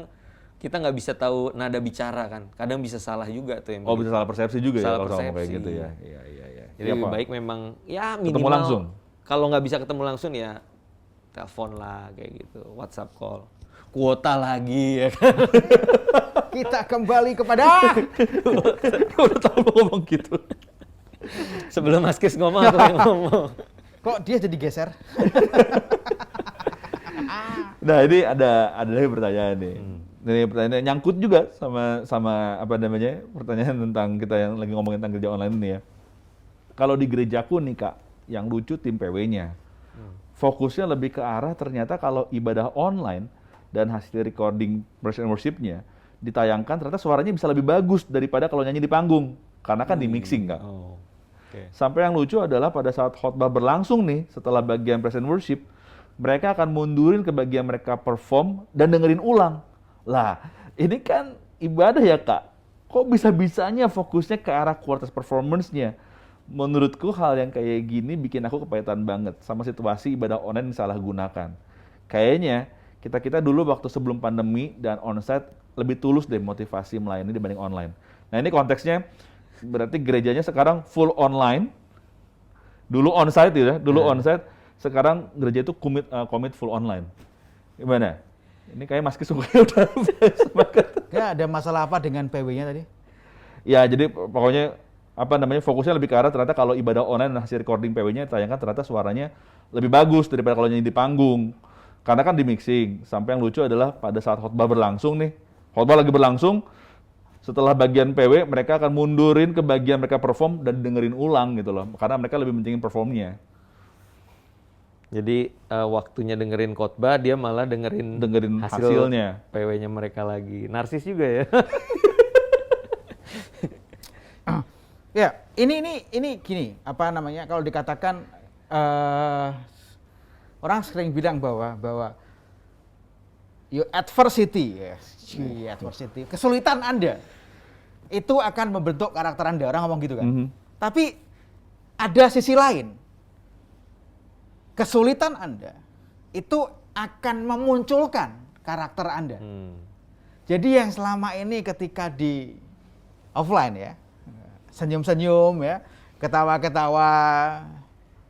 kita nggak bisa tahu nada bicara kan. Kadang bisa salah juga tuh yang Oh, bisa salah persepsi juga Salah ya kalau ngomong kayak persepsi. gitu ya. Iya, iya, iya. Jadi lebih baik memang ya Ketemu minimal langsung? Kalau nggak bisa ketemu langsung ya telepon lah kayak gitu, WhatsApp call. Kuota lagi ya kan. Kita kembali kepada Udah tahu mau ngomong gitu. Sebelum Mas Kis ngomong aku yang ngomong. kok dia jadi geser? Nah, ini ada lagi pertanyaan nih. Ini pertanyaan nyangkut juga sama apa namanya? Pertanyaan tentang kita yang lagi ngomongin tentang gereja online ini ya. Kalau di gerejaku nih Kak, yang lucu tim PW-nya. Fokusnya lebih ke arah ternyata kalau ibadah online dan hasil recording praise and worship-nya ditayangkan, ternyata suaranya bisa lebih bagus daripada kalau nyanyi di panggung. Karena kan di mixing Kak. Oh. Oke. Sampai yang lucu adalah pada saat khotbah berlangsung nih, setelah bagian praise and worship, mereka akan mundurin ke bagian mereka perform dan dengerin ulang. Lah, ini kan ibadah ya Kak. Kok bisa-bisanya fokusnya ke arah kualitas performance-nya? Menurutku hal yang kayak gini bikin aku kepahitan banget sama situasi ibadah online disalahgunakan. Kayaknya kita dulu waktu sebelum pandemi dan onsite lebih tulus deh motivasi melayani dibanding online. Nah ini konteksnya berarti gerejanya sekarang full online, dulu onsite ya, dulu onsite, sekarang gereja itu commit full online. Gimana? Ini kayak Mas Kis udah sepakat. Ya, ada masalah apa dengan PW-nya tadi? Ya jadi pokoknya apa namanya, fokusnya lebih ke arah ternyata kalau ibadah online dan hasil recording PW-nya tayangkan ternyata suaranya lebih bagus daripada kalau nyanyi di panggung. Karena kan di mixing. Sampai yang lucu adalah pada saat khotbah berlangsung nih, khotbah lagi berlangsung, setelah bagian PW mereka akan mundurin ke bagian mereka perform dan dengerin ulang gitu loh. Karena mereka lebih mentingin performnya. Jadi waktunya dengerin khotbah, dia malah dengerin hasilnya. PW-nya mereka lagi. Narsis juga ya. Ya, ini gini, apa namanya? Kalau dikatakan orang sering bilang bahwa your adversity, adversity, kesulitan Anda itu akan membentuk karakter Anda. Orang ngomong gitu kan. Tapi ada sisi lain. Kesulitan Anda itu akan memunculkan karakter Anda. Jadi yang selama ini ketika di offline ya, senyum-senyum ya, ketawa-ketawa,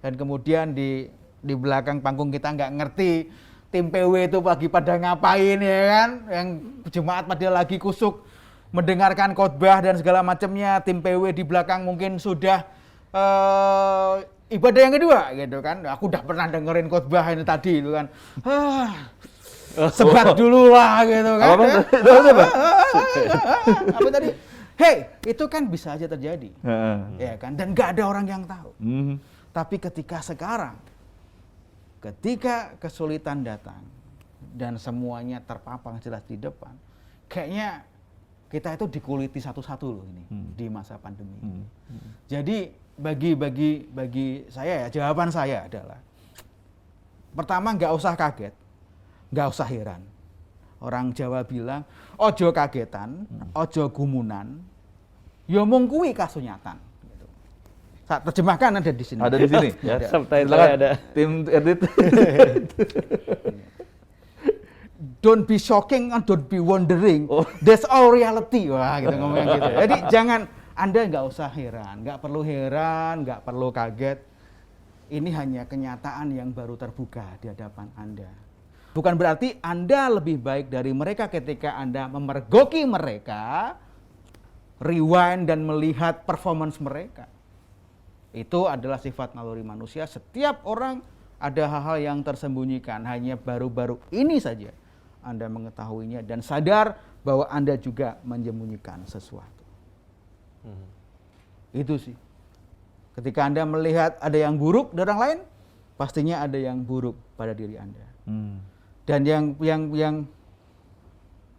dan kemudian di belakang panggung kita nggak ngerti tim PW itu pagi pada ngapain ya kan, yang jemaat pada lagi kusuk mendengarkan khotbah dan segala macamnya, tim PW di belakang mungkin sudah ibadah yang kedua gitu kan. Aku udah pernah dengerin khotbah ini tadi itu kan. Sebat dulu lah gitu kan. Apa tadi? Hey, itu kan bisa aja terjadi. Ya kan? Dan nggak ada orang yang tahu. Tapi ketika sekarang, ketika kesulitan datang dan semuanya terpampang jelas di depan, kayaknya kita itu dikuliti satu-satu loh ini di masa pandemi. Jadi bagi saya ya, jawaban saya adalah pertama nggak usah kaget, nggak usah heran. Orang Jawa bilang ojo kagetan, ojo gumunan, yo mung kuwi kasunyatan. Gitu. Saya terjemahkan ada di sini. Ada di sini ya. Subtitle-nya ada. Tim edit. Don't be shocking and don't be wondering. That's all reality. Wah, gitu ngomongnya gitu. Jadi jangan, Anda nggak usah heran, nggak perlu kaget. Ini hanya kenyataan yang baru terbuka di hadapan Anda. Bukan berarti Anda lebih baik dari mereka ketika Anda memergoki mereka, rewind dan melihat performance mereka. Itu adalah sifat naluri manusia. Setiap orang ada hal-hal yang tersembunyikan. Hanya baru-baru ini saja Anda mengetahuinya dan sadar bahwa Anda juga menyembunyikan sesuatu. Itu sih. Ketika Anda melihat ada yang buruk dari orang lain, pastinya ada yang buruk pada diri Anda. Dan yang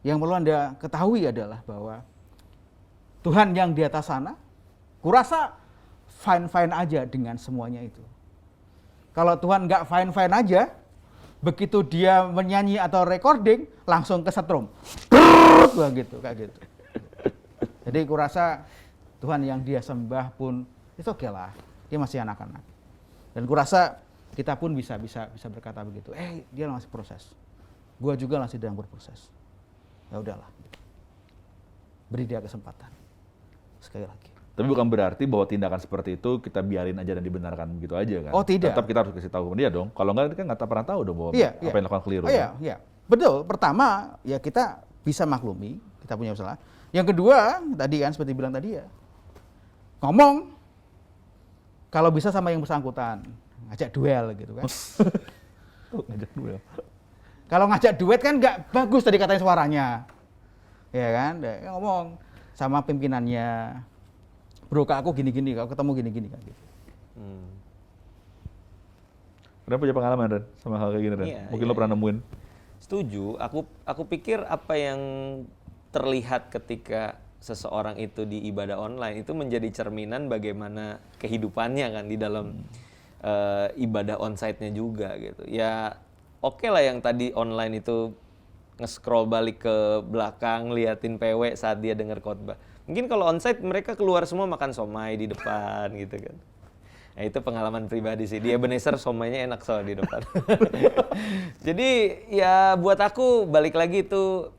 perlu Anda ketahui adalah bahwa Tuhan yang di atas sana, kurasa fine-fine aja dengan semuanya itu. Kalau Tuhan nggak fine-fine aja, begitu dia menyanyi atau recording, langsung kesetrum. Begitu, kayak gitu. Jadi kurasa Tuhan yang dia sembah pun, itu oke lah, dia masih anak-anak. Dan kurasa kita pun bisa berkata begitu. Dia masih proses. Gua juga masih sedang berproses. Ya udahlah. Beri dia kesempatan. Sekali lagi. Tapi bukan berarti bahwa tindakan seperti itu kita biarin aja dan dibenarkan begitu aja kan? Oh tidak. Tetap kita harus kasih tahu ke dia dong. Kalau enggak, kan nggak pernah tahu dong bahwa apa yang dilakukan keliru. Iya. Betul. Pertama, ya kita bisa maklumi, kita punya masalah. Yang kedua, tadi kan seperti bilang tadi ya, ngomong kalau bisa sama yang bersangkutan, ngajak duel gitu kan. Ngajak duel. Kalau ngajak duet kan nggak bagus tadi katanya suaranya, ya kan? Ngomong sama pimpinannya, bro kak aku gini-gini, kalau ketemu gini-gini kan gitu. Ren punya pengalaman Ren sama hal kayak gini Ren? Mungkin lo pernah nemuin? Setuju. Aku pikir apa yang terlihat ketika seseorang itu di ibadah online itu menjadi cerminan bagaimana kehidupannya kan di dalam ibadah onsite-nya juga gitu. Ya oke lah yang tadi online itu nge-scroll balik ke belakang, liatin PW saat dia dengar khotbah. Mungkin kalau onsite mereka keluar semua makan somai di depan gitu kan. Nah itu pengalaman pribadi sih. Di Ebenezer somainya enak soal di depan. Jadi ya buat aku balik lagi itu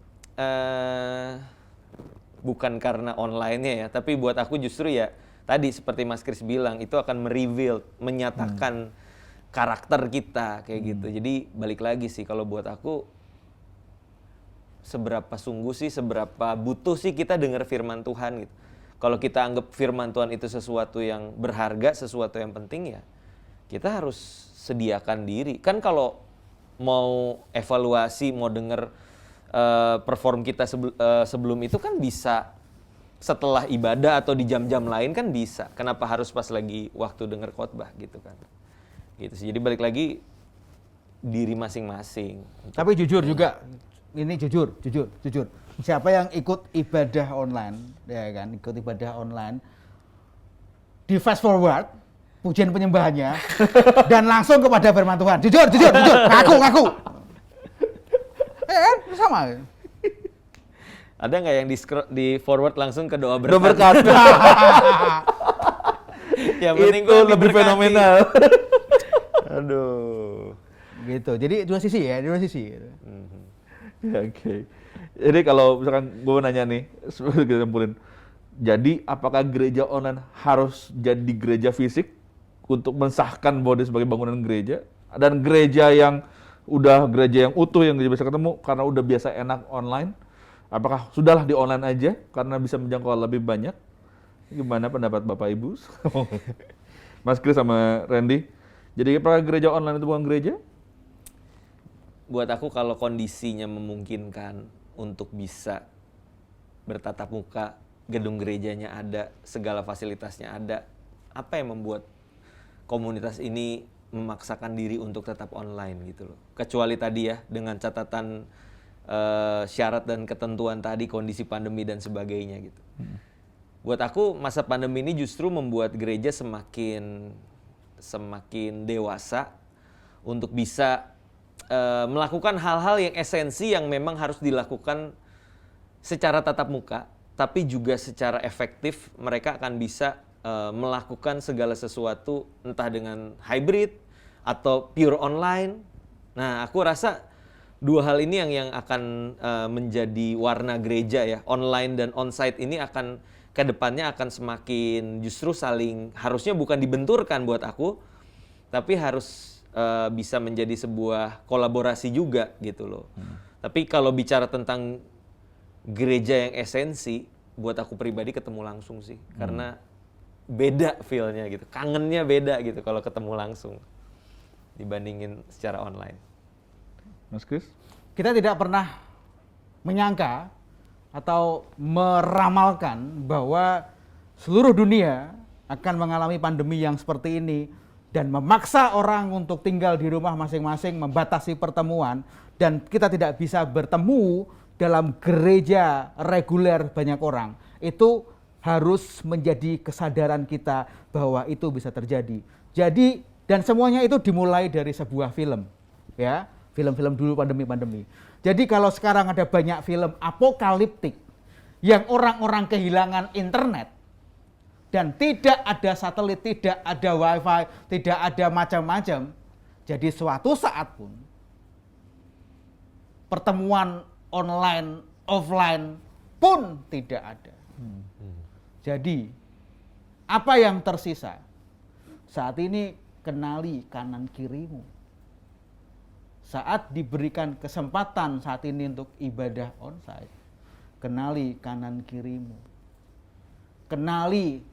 bukan karena online-nya ya, tapi buat aku justru ya tadi seperti Mas Kris bilang itu akan mereveal, menyatakan karakter kita kayak gitu. Jadi balik lagi sih kalau buat aku seberapa sungguh sih, seberapa butuh sih kita dengar firman Tuhan gitu. Kalau kita anggap firman Tuhan itu sesuatu yang berharga, sesuatu yang penting ya kita harus sediakan diri. Kan kalau mau evaluasi, mau dengar perform kita sebelum itu kan bisa setelah ibadah atau di jam-jam lain kan bisa. Kenapa harus pas lagi waktu dengar khotbah gitu kan? Gitu sih. Jadi balik lagi diri masing-masing. Tapi jujur juga, ini jujur. Siapa yang ikut ibadah online, ya kan? Ikut ibadah online di fast forward pujian penyembahannya dan langsung kepada firman Tuhan. Jujur, ngaku. Kan sama. Ada nggak yang di forward langsung ke doa berkat? Doa berkat. Yang penting itu lebih fenomenal. Aduh. Gitu. Jadi dua sisi. Ya, oke. Jadi kalau misalkan gue nanya nih, sebelum kita simpulin, jadi apakah gereja online harus jadi gereja fisik untuk mensahkan bahwa dia sebagai bangunan gereja? Dan gereja yang gereja yang utuh yang bisa ketemu karena udah biasa enak online, apakah sudahlah di online aja karena bisa menjangkau lebih banyak? Gimana pendapat Bapak Ibu? Mas Chris sama Randy. Jadi apakah gereja online itu bukan gereja? Buat aku kalau kondisinya memungkinkan untuk bisa bertatap muka, gedung gerejanya ada, segala fasilitasnya ada, apa yang membuat komunitas ini memaksakan diri untuk tetap online gitu loh. Kecuali tadi ya dengan catatan syarat dan ketentuan tadi, kondisi pandemi dan sebagainya gitu. Buat aku masa pandemi ini justru membuat gereja semakin dewasa untuk bisa melakukan hal-hal yang esensi yang memang harus dilakukan secara tatap muka, tapi juga secara efektif mereka akan bisa melakukan segala sesuatu entah dengan hybrid atau pure online. Nah, aku rasa dua hal ini yang akan menjadi warna gereja ya. Online dan onsite ini akan kedepannya akan semakin justru saling, harusnya bukan dibenturkan buat aku, tapi harus bisa menjadi sebuah kolaborasi juga gitu loh. Tapi kalau bicara tentang gereja yang esensi, buat aku pribadi ketemu langsung sih. Karena beda feel-nya gitu, kangennya beda gitu kalau ketemu langsung dibandingin secara online. Mas Chris? Kita tidak pernah menyangka atau meramalkan bahwa seluruh dunia akan mengalami pandemi yang seperti ini dan memaksa orang untuk tinggal di rumah masing-masing, membatasi pertemuan, dan kita tidak bisa bertemu dalam gereja reguler banyak orang. Itu harus menjadi kesadaran kita bahwa itu bisa terjadi. Jadi, dan semuanya itu dimulai dari sebuah film, ya, film-film dulu pandemi-pandemi. Jadi kalau sekarang ada banyak film apokaliptik yang orang-orang kehilangan internet dan tidak ada satelit, tidak ada wifi, tidak ada macam-macam, jadi suatu saat pun pertemuan online, offline pun tidak ada. Jadi, apa yang tersisa? Saat ini kenali kanan kirimu. Saat diberikan kesempatan saat ini untuk ibadah onsite, kenali kanan kirimu. Kenali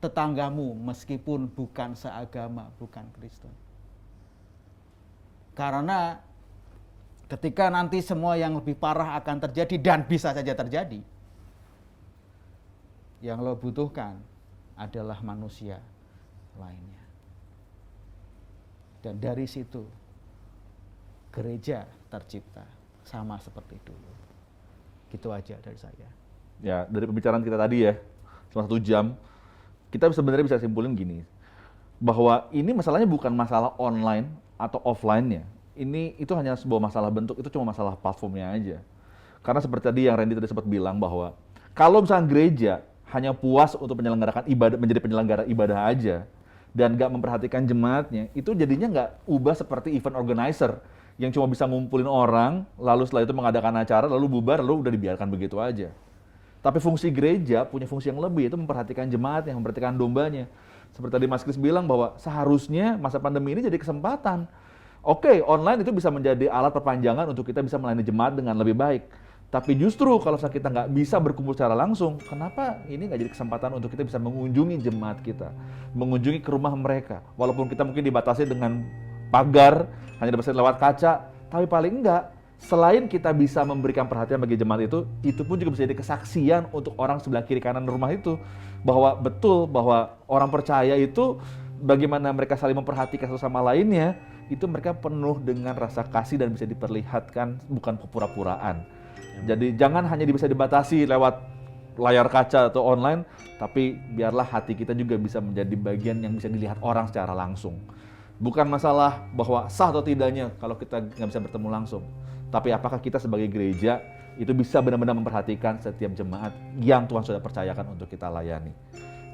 tetanggamu meskipun bukan seagama, bukan Kristen. Karena ketika nanti semua yang lebih parah akan terjadi dan bisa saja terjadi, yang lo butuhkan adalah manusia lainnya. Dan dari situ gereja tercipta sama seperti dulu. Gitu aja dari saya. Ya, dari pembicaraan kita tadi ya, selama 1 jam, kita sebenarnya bisa simpulin gini, bahwa ini masalahnya bukan masalah online atau offline-nya. Itu hanya sebuah masalah bentuk, itu cuma masalah platformnya aja. Karena seperti tadi yang Randy tadi sempat bilang bahwa kalau misalnya gereja hanya puas untuk menyelenggarakan ibadah, menjadi penyelenggara ibadah aja, dan nggak memperhatikan jemaatnya, itu jadinya nggak ubah seperti event organizer yang cuma bisa ngumpulin orang, lalu setelah itu mengadakan acara, lalu bubar, lalu udah dibiarkan begitu aja. Tapi fungsi gereja punya fungsi yang lebih, itu memperhatikan jemaat, yang memperhatikan dombanya. Seperti tadi Mas Chris bilang bahwa seharusnya masa pandemi ini jadi kesempatan. Oke, online itu bisa menjadi alat perpanjangan untuk kita bisa melayani jemaat dengan lebih baik. Tapi justru kalau kita nggak bisa berkumpul secara langsung, kenapa ini nggak jadi kesempatan untuk kita bisa mengunjungi jemaat kita, mengunjungi ke rumah mereka. Walaupun kita mungkin dibatasi dengan pagar, hanya dibatasi lewat kaca, tapi paling enggak, selain kita bisa memberikan perhatian bagi jemaat itu pun juga bisa jadi kesaksian untuk orang sebelah kiri kanan rumah itu, bahwa betul bahwa orang percaya itu bagaimana mereka saling memperhatikan satu sama lainnya, itu mereka penuh dengan rasa kasih dan bisa diperlihatkan, bukan kepura-puraan. Jadi jangan hanya bisa dibatasi lewat layar kaca atau online, tapi biarlah hati kita juga bisa menjadi bagian yang bisa dilihat orang secara langsung. Bukan masalah bahwa sah atau tidaknya kalau kita nggak bisa bertemu langsung, tapi apakah kita sebagai gereja itu bisa benar-benar memperhatikan setiap jemaat yang Tuhan sudah percayakan untuk kita layani.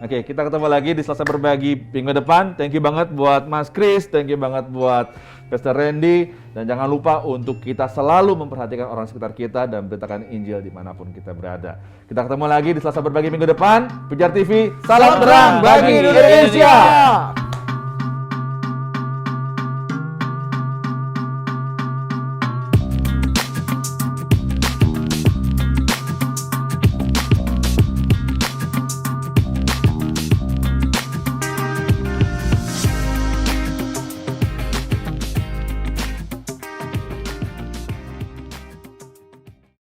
Oke, kita ketemu lagi di Selasa Berbagi minggu depan. Thank you banget buat Mas Kris, thank you banget buat Pastor Randy, dan jangan lupa untuk kita selalu memperhatikan orang sekitar kita dan beritakan Injil dimanapun kita berada. Kita ketemu lagi di Selasa Berbagi minggu depan. Pijar TV, salam terang bagi Indonesia.